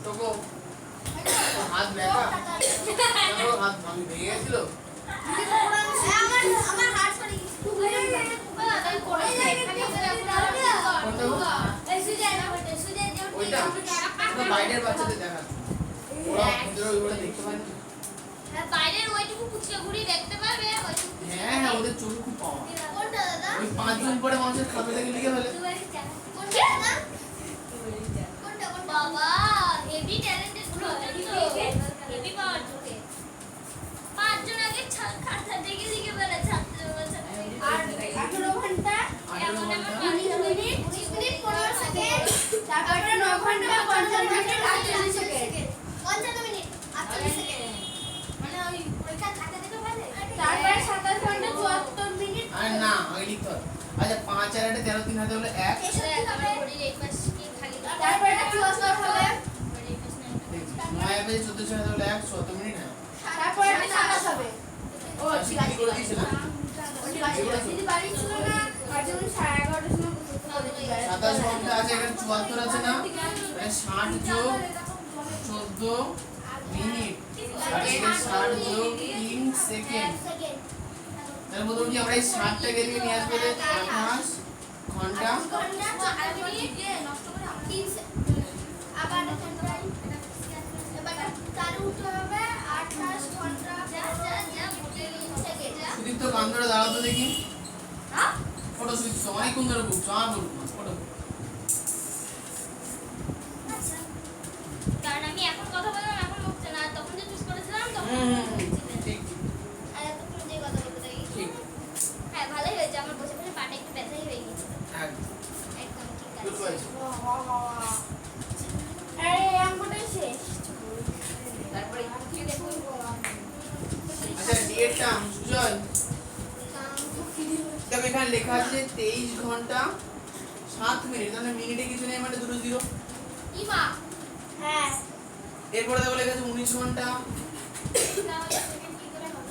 তোকো হাত ব্যথা। আমার হাত ভাঙি ভেঙে গেছিল। আমার হাত পড়ে ওইটা ওটা বাইরের বাচ্চাদের দেখা। ওরা ভিতরে ওইগুলো দেখতে পায় না। বাইরের ওইটুকু পুচকে ঘুরি দেখতে পারবে ওইটুকু হ্যাঁ হ্যাঁ ওদের চোখ খুব পাওয়া। কোনটা দাদা ওই 5 দিন পরে মানুষের খাতা থেকে লিখে ফেলে। কোনটা দাদা কোনটা বাবা হেভি ট্যালেন্টেড হেভি পাওয়ার জোকে 5 জন আগে খাতা থেকে লিখে ফেলে ছাত্র আর 18 ঘন্টা এমন এমন 19 মিনিট 19 মিনিট 15 সেকেন্ড তারপরে 9 ঘন্টা 55 মিনিট 48 সেকেন্ড 55 মিনিট 48 সেকেন্ড মানে ওই পরীক্ষা খাতা থেকে ফেলে তারপরে 27 ঘন্টা 74 মিনিট আর না আগে লিখতে হবে। আচ্ছা 5 আর 8 13 3 হাতে হলো 1। তারপরে এটা ক্লোজ হবে 9 আর 14 হাতে হলো 1 17 মিনিট হয়। তারপরে এটা 27 হবে ও ঠিক আছে করে দিয়েছে না। দিদি বাড়ি ছিল না আর যখন 11:30 সময় 27 ঘন্টা আছে এখানে 74 আছে না। মানে 60 যোগ 14 মিনিট। আর এখানে 60 যোগ 3 সেকেন্ড সেকেন্ড তার মধ্যে কি আমরা এই 60টাকে এদিকে নিয়ে আসবো যে 28 ঘন্টা আবার এবার চালু উঠতে হবে 28 ঘন্টা সুদীপ্ত কান ধরে দাঁড়াও তো দেখি ফটো সুদীপ্ত অনেকক্ষণ ধরে বুকছো আর বলবো না ফটো কারণ আমি এখন কথা বললাম এখন উঠছে না তখন যে চুজ করেছিলাম তখন ঠিক ঠিক আর এতক্ষণ যে কথা বলতে থাকি ঠিক হ্যাঁ ভালোই হয়েছে আমার বসে বসে পাটা একটু ব্যথাই হয়ে গেছে একদম একদম ঠিক গুড আছে বয়েস আরে আমটাই শেষ তারপরে আচ্ছা ডেটটা সুজয় দেখো এখানে লেখা আছে 23 ঘন্টা 7 মিনিট মানে মিনিটে কিছু নেই মানে দুটো জিরো ইমা হ্যাঁ এরপরে দেখো লেখা আছে 19 ঘন্টা তাহলে সেকেন্ড কি করে হবে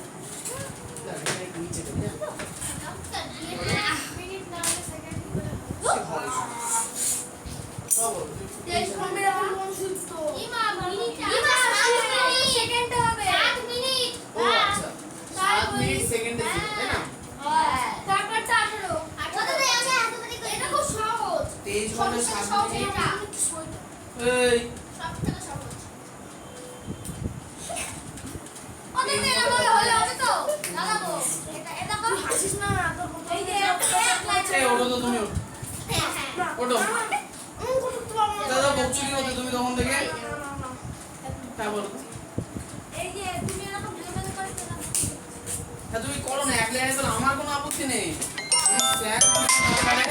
দেখো এখানে একটু নিচে দেখো মিনিট তাহলে সেকেন্ড কি করে হবে সব হবে। ইমা মিনিট সেকেন্ড হবে 7 মিনিট ও আচ্ছা 7 মিনিট সেকেন্ডে জিরো তাই না তারপরটা 18 কত দেয় আমি এতবারই করি এটা খুব সহজ 23 ঘন্টা 7 মিনিট এই সবথেকে সহজ ওদের মেরা বলে হলো হবে তো লাগাবো এটা কর হাসিস না তোর এই যে এই ওঠো তো তুমি ওঠো। হ্যাঁ হ্যাঁ ওঠো দাদা বকছো কি হতে তুমি তখন থেকে হ্যাঁ বলো এই যে তুমি এরকম ভিডিও করে দিলাম হ্যাঁ তুমি করো না এক লাইনে বলো আমার কোনো আপত্তি নেই স্যার কিছু না পারে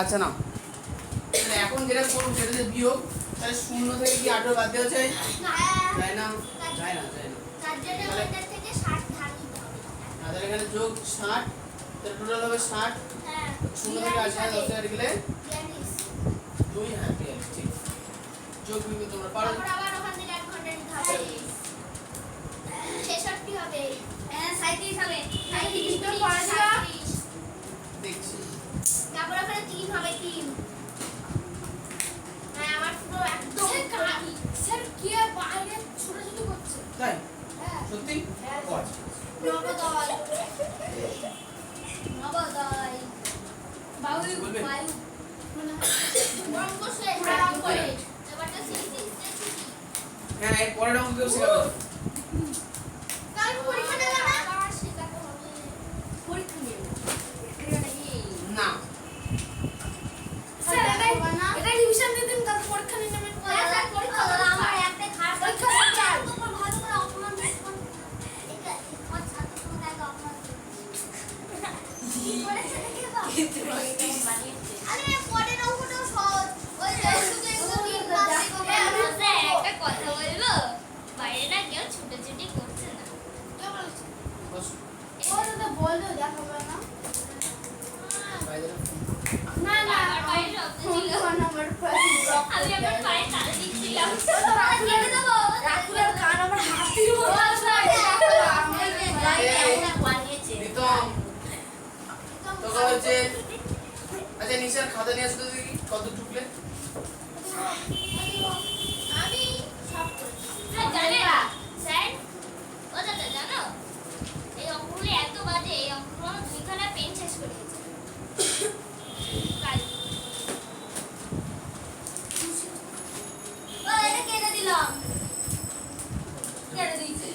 আচ্ছা না তাহলে এখন যেটা করবো সেটা যে বিয়োগ তাহলে 0 থেকে কি 18 বাদ দেওয়া যায় যায় না যায় না যায় না চার্জারের মধ্যে থেকে 60 ধার দিতে হবে আর তাহলে এখানে যোগ 60 তাহলে টোটাল হবে 60 হ্যাঁ 0 থেকে 80 10 টাকা গেলে বিয়াল্লিশ 2 হ্যাঁ ঠিক যোগ বিয়োগ তোমরা পারো তারপর আবার ওখান থেকে 1 ঘন্টা নিতে হবে 66 হবে হ্যাঁ 37 হবে 37 তো পড়া যাবে দেখছি তারপর ওখানে 3 হবে 3 হ্যাঁ আমার পুরো একদম কাটি স্যার কি আর বাইরে ছোটাছুটি করছে তাই হ্যাঁ সত্যি ও আচ্ছা নবোদয় নবোদয় বায়ু বলবে? বায়ু অঙ্ক শেষ অঙ্ক শেষ এবারটা সিক্স হ্যাঁ এর পরের অঙ্ক কেউ শেখাবে কাল পরীক্ষা দেবে না আবার শেখাতে হবে পরীক্ষা নিয়ে না স্যার এটা রিভিশন দিয়ে দিন কাল পরীক্ষা নিয়ে নেবেন হ্যাঁ স্যার পরীক্ষা হলো আমার একটা খারাপ পরীক্ষা চাই তোমার ভালো করে অপমান এটা আমার ছাত্র তোমাকে আগে অপমান কি করেছে দেখে দাও আরে পরের অঙ্কটাও সহজ ওই শুধু এগুলো তিন পাঁচ একটা কথা বলবো বাইরে না কেউ ছুটোছুটি করছে না বস ও দাদা বলো দেখাবো না বাইরে না না আমার পায়ে শব্দ ছিল আমার আমি আমার পায়ে তালা দিচ্ছিলাম কেটে দেবো রাকুলের কান আমার হাতি প্রীতম তোকে হচ্ছে আচ্ছা নিশার খাতা নিয়ে আসতে দেখি কত ঢুকলে আমি সব করেছি জানে না স্যার ও দাদা জানো এই অঙ্কগুলো এত বাজে এই অঙ্কগুলো আমার দুইখানা পেন শেষ করে দিয়েছে কাল ও এটা কেটে দিলাম কেটে দিয়েছি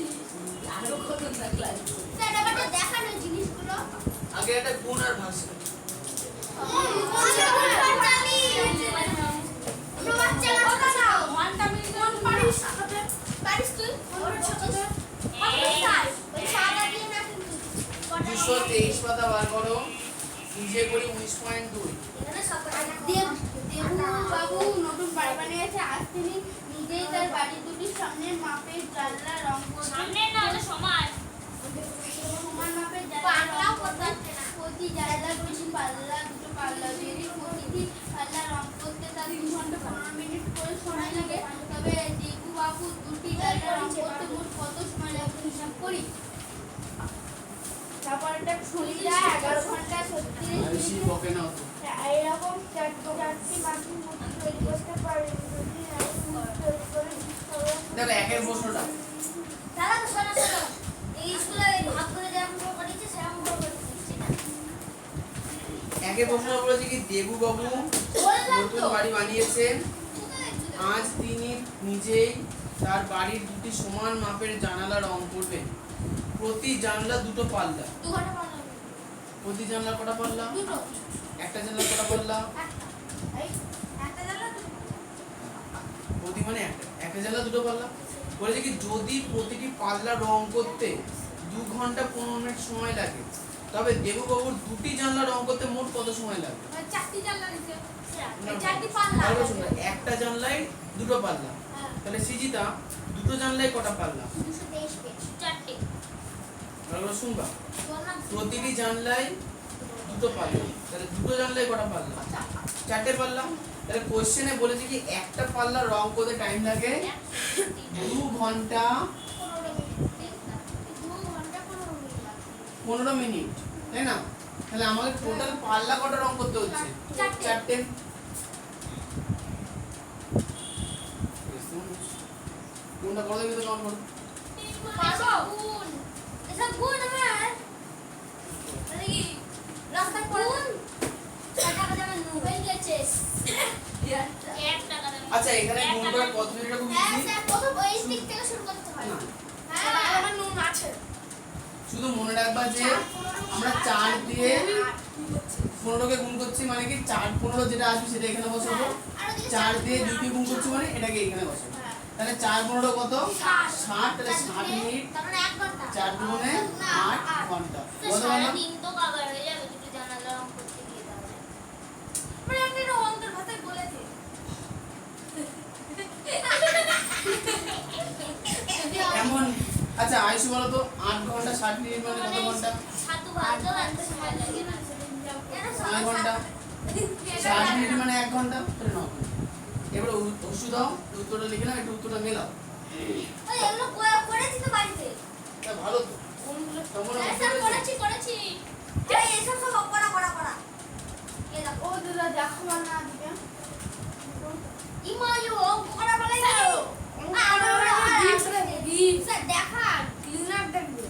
আরো কত থাকলে স্যার এবারটা দেখানো জিনিসগুলো আগে একটা গুণ আর ভাষা ওয়ানটা মিনিট কোন পারিস সাথে পারিস তুই ওর সাথে 223 পাতা বার করো নিজে করি 19.2 বাবু নতুন বাড়ি বানিয়েছে আজ তিনি নিজেই তার বাড়ি দুটির সামনে মাপের জানলা রং করছেন সামনে না হলে সমান সমান মাপের পাল্লাও জানলা করতে পারছে না। প্রতি জায়গা দুটি পাল্লা দুটো পাল্লা দিয়ে প্রতিটি পাল্লা রং করতে তার 3 ঘন্টা 15 মিনিট করে সময় লাগে তবে দেবু বাবু দুটি জায়গা রং করতে মোট কত সময় লাগে হিসাব করি তারপর একটা ছুরিটা 11 ঘন্টা 36 বেশি মিনিট বকে না তো এরকম চারটি মাধ্যম দেখো একের প্রশ্নটা দাদা তো শোনো শোনো এই স্কুলে ভাগ করে যেরকম করে করেছে সেরকম করে করেছে একের প্রশ্ন বলেছে কি দেবু বাবু নতুন বাড়ি বানিয়েছেন। আজ তিনি নিজেই তার বাড়ির দুটি সমান মাপের জানালা রং করবেন। প্রতি জানলা দুটো পাল্লা। 2 ঘন্টা পর প্রতি জানলা কটা পাল্লা? দুটো একটা জানলা কটা পাল্লা? একটা এই একটা জানলা দুটো প্রতি মানে একটা জানলা দুটো পাল্লা। বলেছে কি যদি প্রতিটি পাল্লা রং করতে 2 ঘন্টা 15 মিনিট সময় লাগে, তবে দেবুবাবুর দুটি জানলা রং করতে মোট কত সময় লাগবে? মানে 4টি জানলা দিছে না, এই 4টি পাল্লা ভালো করে শোনো, একটা জানলায় দুটো পাল্লা। হ্যাঁ তাহলে সৃজিতা দুটো জানলায় কটা পাল্লা? 223 পেজ 4টে। ভালো করে শুনবা। বললাম প্রতিটি জানলায় দুটো পাল্লা। তাহলে দুটো জানলায় কটা পাল্লা? 4টে পাল্লা। তাহলে কোশ্চেনে বলেছে কি একটা পাল্লা রং করতে টাইম লাগে 2 ঘন্টা 15 মিনিট, তাই না? তাহলে আমাদের টোটাল পাল্লা কটা রং করতে হচ্ছে? 4টে। কোনটা কত দিতে কাউন্ট করো? গুণ এসব গুণ আমার মানে কি রাস্তায় পড়ে টাকা দেবেন হয়ে গেছে 1 টাকা দাম। আচ্ছা এখানে গুণ করার পদ্ধতিটা খুব হ্যাঁ ইজি। স্যার প্রথম ওই দিক থেকে শুরু করতে হয় না, হ্যাঁ আমার নুন আছে শুধু মনে রাখবা যে আমরা 4 দিয়ে 15 কে গুণ করছি মানে কি 4 15 যেটা আসবে সেটা এখানে বসাবো। 4 দিয়ে 2 কে গুণ করছি মানে এটাকে এখানে বসাবো। তাহলে 4 15 কত? 60। তাহলে 60 মিনিট, তার মানে 1 ঘন্টা 4 দুগুণে 8 ঘন্টা। তো কত সারা হলো? দিন তো কভার হয়ে যাবে দুটো জানালা রং করতে গিয়ে তাহলে। মানে আমি এটা অন্তর ভাষায় বলেছি এমন আচ্ছা আইসু বলো তো 8 ঘন্টা 60 মিনিট মানে কত ঘন্টা? ছাতু ভাজতেও এত সময় লাগে না। 9 ঘন্টা। 60 মিনিট মানে 1 ঘন্টা, তাহলে 9 ঘন্টা। এবারে ওষুধ দাও, উত্তরটা লিখে নাও, একটু উত্তরটা মেলাও। ওই এগুলো করেছি তো বাড়িতে তা ভালো তো। তোমরা হ্যাঁ বুঝতে স্যার পেরেছো? করেছি এই এসব সব করা এই দেখো ও দাদা দেখো না দিবে ইমায়ু অঙ্ক করা বলাই গেল স্যার দেখান ক্লিনার দেখবে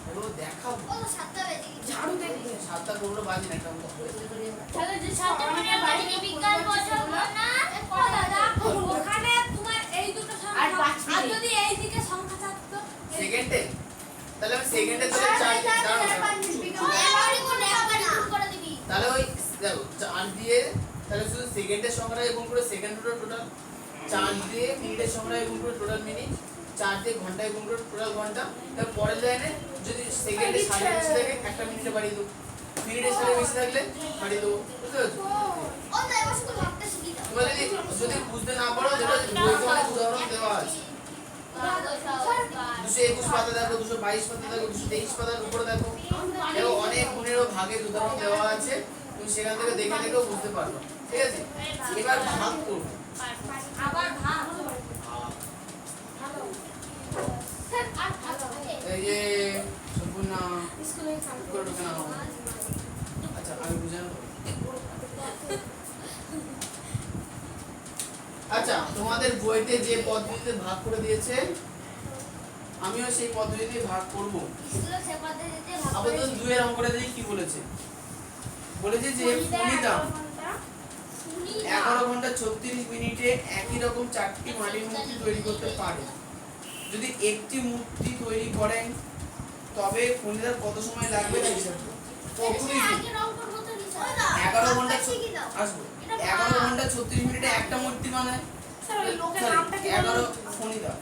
এগুলো দেখাবো। ও তো 7টা বেজে গেছে ঝাড়ু দেখবে 7টা 15 বাজে না একটা মতো। তাহলে যে সাথে মনে বাড়িতে বিজ্ঞান বোঝাবো না। ও দাদা ওখানে তোমার এই দুটো সংখ্যা আর যদি এই দিকে সংখ্যা থাকতো সেকেন্ডে তাহলে আমি সেকেন্ডে তাহলে 4 দাঁড়াও। করে দিবি তাহলে ওই দেখো 4 দিয়ে তাহলে শুধু সেকেন্ডের সংখ্যাটা গুণ করে সেকেন্ড টোটাল, 4 দিয়ে মিনিটের সংখ্যাটা গুণ করে টোটাল মিনিট, 4 দিয়ে ঘন্টায় গুণ করে টোটাল ঘন্টা। তার পরের লাইনে যদি সেকেন্ডে 60 বেশি থাকে একটা মিনিটে বাড়িয়ে দেবো, মিনিটের 60 বেশি থাকলে বাড়িয়ে দেবো। বুঝতে পেরেছো? ও তো এবার শুধু ভাবতে শিখি দাও তোমরা যদি বুঝতে না পারো যেটা বইতে অনেক উদাহরণ দেওয়া আছে। 221 পাতা দেখো, 222 পাতা দেখো, 223 পাতার উপরে দেখো, দেখো অনেক গুণেরও ভাগের উদাহরণ দেওয়া আছে। তুমি সেখান থেকে দেখে দেখেও বুঝতে পারবে। ঠিক আছে, এবার ভাগ করবো। আবার ভাগ স্যার আর ভালো এই যে সম্পূর্ণ স্কুলে করে ঢুকে নাও। আচ্ছা আমি বুঝে নেবো। আচ্ছা তোমাদের বইতে যে পদ্ধতিতে ভাগ করে দিয়েছে আমিও সেই পদ্ধতিতে ভাগ করব। স্কুলে সে পদ্ধতিতে ভাগ আপাতত করেছি 2 এর অঙ্ক করে দেখি কি বলেছে। বলেছে যে ফণিদা 11 ঘন্টা 36 মিনিটে একই রকম 4টি মাটির মূর্তি তৈরি করতে পারে। যদি একটি মূর্তি তৈরি করেন তবে ফণিদার কত সময় লাগবে তা হিসাব করো। কখনোই আগে রং করব তো নিশ্চয় 11 ঘন্টা শিখি দাও আসবো 11 ঘন্টা 36 মিনিটে একটা মূর্তি বানায়। স্যার ওই লোকের নামটা কি 11 ফণিদা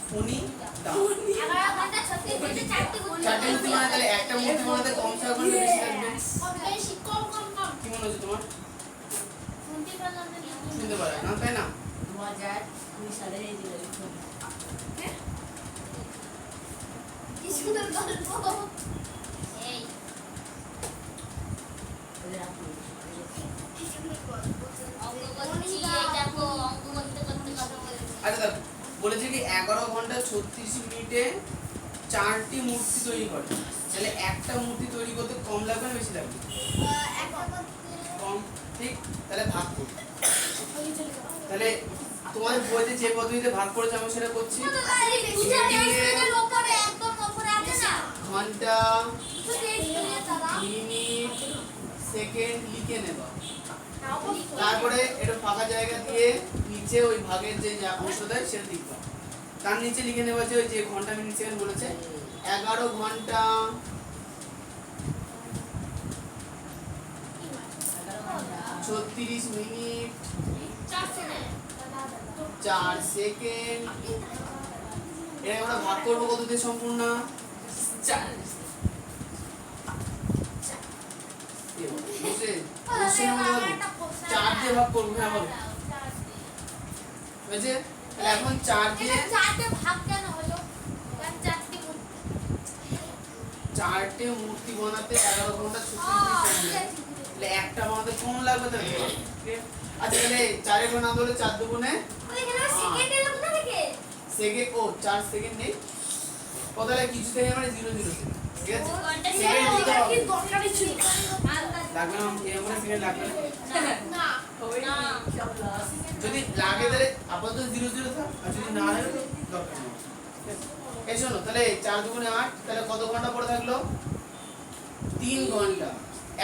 11 ঘন্টা 36 মিনিটে 4টি গুণ 4টি মূর্তি বানায়, তাহলে একটা মূর্তি বানাতে কম সময় ঘন্টা বেশি লাগবে। বেশি কম কি মনে হচ্ছে তোমার? শুনতে পেলাম না শুনতে পারে না তাই না? 2020 সালে এই দিলে কি সুন্দর গল্প এই কি সুন্দর গল্প অঙ্ক করছি, এই দেখো অঙ্ক করতে করতে কথা বলছি। আচ্ছা দেখো বলেছে কি 11 ঘন্টা 36 মিনিটে 4টি মূর্তি তৈরি করে। তাহলে একটা মূর্তি তৈরি করতে কম লাগবে না বেশি লাগবে? একটা করতে কম। ঠিক, তাহলে ভাগ করি। তাহলে তোমাদের বইতে যে পদ্ধতিতে ভাগ করেছে আমি সেটা করছি। ঘন্টা, মিনিট, সেকেন্ড লিখে নেবা। তারপরে এটা ফাঁকা জায়গা দিয়ে নিচে ওই ভাগের যে অংশ দেয় সেটা লিখবা। তার নিচে লিখে নেবা যে ওই যে ঘন্টা মিনিট সেকেন্ড বলেছে 11 ঘন্টা 36 মিনিট 4 সেকেন্ড। এটা আমরা ভাগ করবো কত দিয়ে সম্পূর্ণ? 4 দিয়ে ভাগ করবো। হ্যাঁ বলো হয়েছে। এখন 4 দিয়ে চারটে মূর্তি বানাতে 11 ঘন্টা 36 মিনিট। তাহলে একটা বানাতে কম লাগবে তাহলে। আচ্ছা তাহলে 4 এর বানাতে হলে 4 দুগুণে সেকেন্ড। ও 4 সেকেন্ড নেই কত লাগে কিছু থেকে মানে 0 0 ঠিক আছে। সেকেন্ড দিতে হবে লাগবে না এই আমরা সেকেন্ড লাগবে না। যদি লাগে তাহলে আপাতত 0 0 থাক আর যদি না হয় দরকার নেই। এই শোনো তাহলে 4 দুগুণে 8 তাহলে কত ঘন্টা পড়ে থাকলো? 3 ঘন্টা।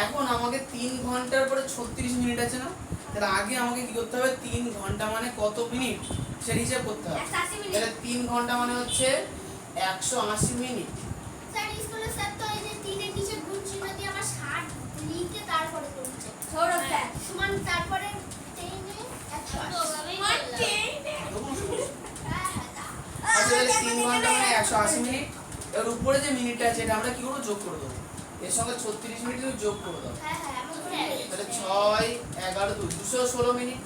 এখন আমাকে 3 ঘন্টার পরে 36 মিনিট আছে না, তাহলে আগে আমাকে কি করতে হবে 3 ঘন্টা মানে কত মিনিট সেটা হিসাব করতে হবে। তাহলে 3 ঘন্টা মানে হচ্ছে 180 মিনিট। স্যার স্কুলে স্যার তো এই যে 3 এর নিচে গুণ চিহ্ন দিয়ে আমার 60 লিখে তারপরে করছে সমান তারপরে 10 এ 180 আচ্ছা তাহলে 3 ঘন্টা মানে 180 মিনিট। এর উপরে যে মিনিটটা আছে এটা আমরা কি করব? যোগ করে দেব। এর সঙ্গে 36 মিনিট তুমি যোগ করে দাও। হ্যাঁ হ্যাঁ তাহলে 6 11 216 মিনিট।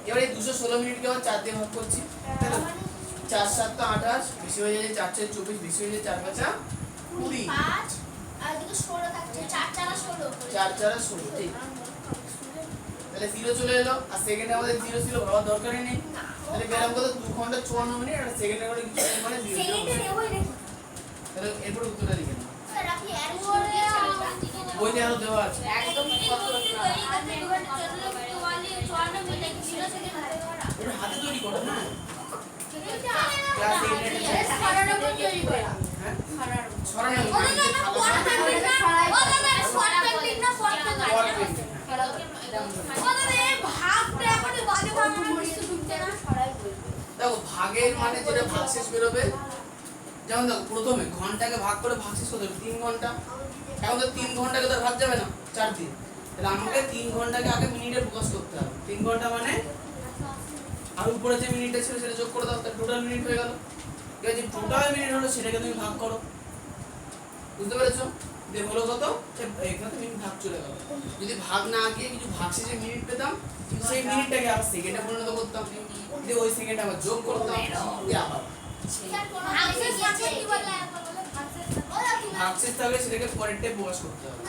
এবারে 216 মিনিটকে আমরা 4 দিয়ে ভাগ করছি। তাহলে 4 7 তো 28 বেশি হয়ে যায় 4 4 24 বেশি হয়ে যায় 4 5 20 5 আর এদিকে 16 থাকছে 4 4 16 4 4 16 ঠিক। তাহলে 0 চলে এলো আর সেকেন্ডে আমাদের 0 ছিল ভাবার দরকারই নেই। তাহলে বেরাম কত 2 ঘন্টা 54 মিনিট আর সেকেন্ডে করে কিছু নেই মানে 0 সেকেন্ডে নেবই নাকি তাহলে এরপর উত্তরটা লিখে নাও। স্যার আপনি এর উপরে বইতে আরো দেওয়া আছে। একদম এটা হাতে তৈরি করো না ক্লাস 8 এর তৈরি করা হ্যাঁ ছড়ানো ছড়ানো দেখো ভাগের মানে যেটা ভাগশেষ বেরোবে। যেমন দেখো প্রথমে ঘন্টাকে ভাগ করে ভাগশেষ কত 3 ঘন্টা। এখন তো 3 ঘন্টাকে তো ভাগ যাবে না 4 দিয়ে। তাহলে আমাকে 3 ঘন্টাকে আগে মিনিটে প্রকাশ করতে হবে। 3 ঘন্টা মানে আর উপরে যে মিনিটটা ছিল সেটা যোগ করে দাও তাহলে টোটাল মিনিট হয়ে গেল। এবার যে টোটাল মিনিট হলো সেটাকে তুমি ভাগ করো। বুঝতে পেরেছো? যে হলো কত এখানে মিনিট ভাগ চলে গেল। যদি ভাগ না গিয়ে কিছু ভাগশেষে মিনিট পেতাম সেই মিনিটটাকে আবার সেকেন্ডে পরিণত করতাম দিয়ে ওই সেকেন্ড আবার যোগ করতাম দিয়ে আবার ভাগশেষ থাকলে সেটাকে পরেরটায় প্রকাশ করতে হবে।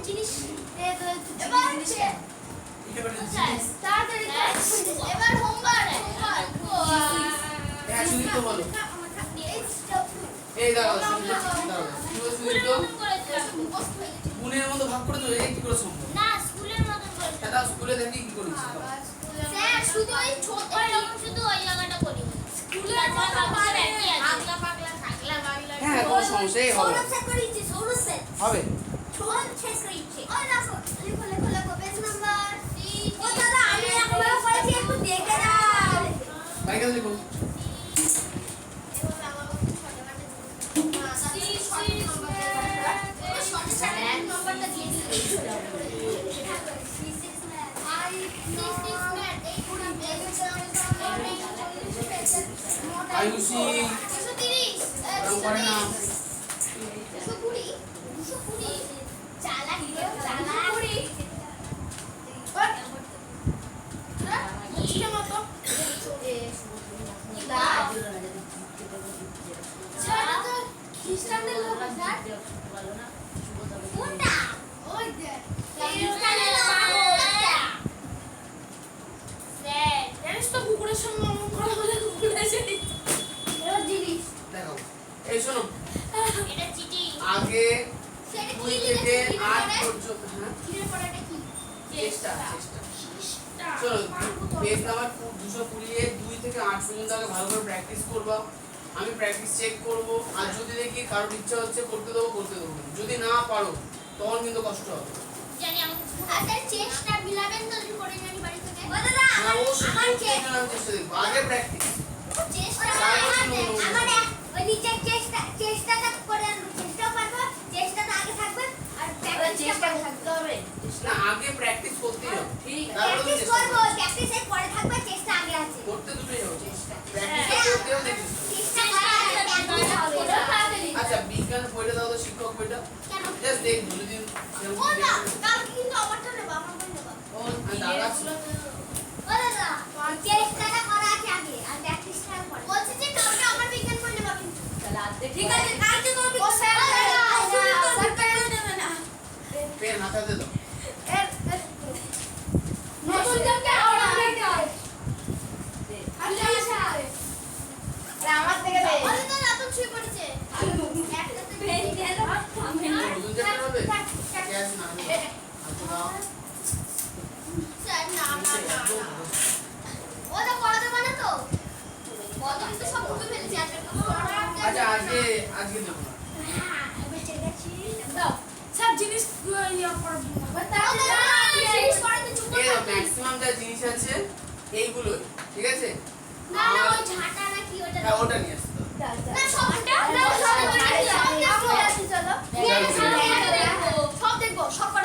জিনিস এবার হোমওয়ার্ক হ্যাঁ শুধু তো বলো এই দাঁড়াও শুধু তো গুণের মতো ভাগ করে দেবে কি করে সম্ভব? না স্কুলের মতন করে এটা স্কুলে দেখি কি করেছি স্যার শুধু ওই ছোট শুধু ওই জায়গাটা করি স্কুলের মতো পারে আগলা পাগলা থাকলা বাগলা হ্যাঁ কোনো সমস্যা এই হবে সৌরভ স্যার করেছে সৌরভ স্যার হবে ছোট শেষ করেছে ওই দেখো লিখো লিখো লিখো পেজ নাম্বার 3 ও দাদা আমি একবার করেছি একটু দেখে দাও বাইকাল লিখো নম্বরটা দিয়ে দিয়েছি আয়ুষী এরকম করে না খ্রিস্টানদের লোক স্যার কোনটা ওই যে জানিস তো কুকুরের সঙ্গে অমন করা হলে কুকুর এসে জিনিস দেখো এই শোনো এটা চিঠি আগে সেটা 2 থেকে 8 পর্যন্ত হ্যাঁ কিরের পড়াটা কি? চেষ্টা চলো পেজ নাম্বার 220 এ 2 থেকে 8 পর্যন্ত আগে ভালো করে প্র্যাকটিস করবা। আমি প্র্যাকটিস চেক করব, আর যদি দেখি কারোর ইচ্ছা হচ্ছে করতে দেবো যদি না পারো তখন কিন্তু কষ্ট হবে। জানি আমাকে আচ্ছা চেষ্টা মিলাবেন তো যদি করে জানি বাড়ি থেকে। ও দাদা না ও আমার চেষ্টা দেখবো আগে প্র্যাকটিস। চেষ্টা তারপর আমার ওই নিচের চেষ্টাটা করে চেষ্টাও পারবো, চেষ্টাটা আগে থাকবে আর চেষ্টা থাকতে হবে। না আগে প্র্যাকটিস করতেই হবে, ঠিক আছে। তারপরে প্র্যাকটিস চেষ্টা করব, প্র্যাকটিসের পরে থাকবে, চেষ্টা আগে আছে। করতে দুটোই হবে, প্র্যাকটিস করতেও দেখি। চেষ্টা করা আগে প্র্যাকটিস হবে। আচ্ছা বিজ্ঞান বইটা দাও তো, শিক্ষক বইটা কেন? জাস্ট দেখবো যদি ও না, কালকে কিন্তু আমারটা নেবা, আমার বই নেবা। ও দাদা ও দাদা, চেষ্টাটা করা আছে আগে আর প্র্যাকটিসটা পরে। বলছি যে কালকে আমার বিজ্ঞান বই নেবা কিন্তু। তাহলে আজকে ঠিক আছে কালকে তোমার ও স্যার, স্যার পেন নেবে না পেন হাতাতে দাও। নতুন জায়গা আমরা দেখতে আমি আসা আমার থেকে দে ও দাদা রাতন শুয়ে পড়েছে। একটাতে পেন দিয়ে দাও। নতুন চ্যাপ্টার হবে গ্যাস না আচ্ছা দাও। স্যার না না না না। ও দা পড়া দেবা না তো? কত কিন্তু সব মুখে ফেলেছি আজকে। আচ্ছা আজকে দেবো না। হ্যাঁ, এবার ঠিক আছে। দাও সব জিনিস ইয়া করব ও দাদা, জিনিস পড়া তো চুপ এই করে। ম্যাক্সিমাম যা জিনিস আছে এইগুলোই, ঠিক আছে? না না ওই ঝাঁটা না কি ওটা হ্যাঁ ওটা নিয়ে আসতে হবে। না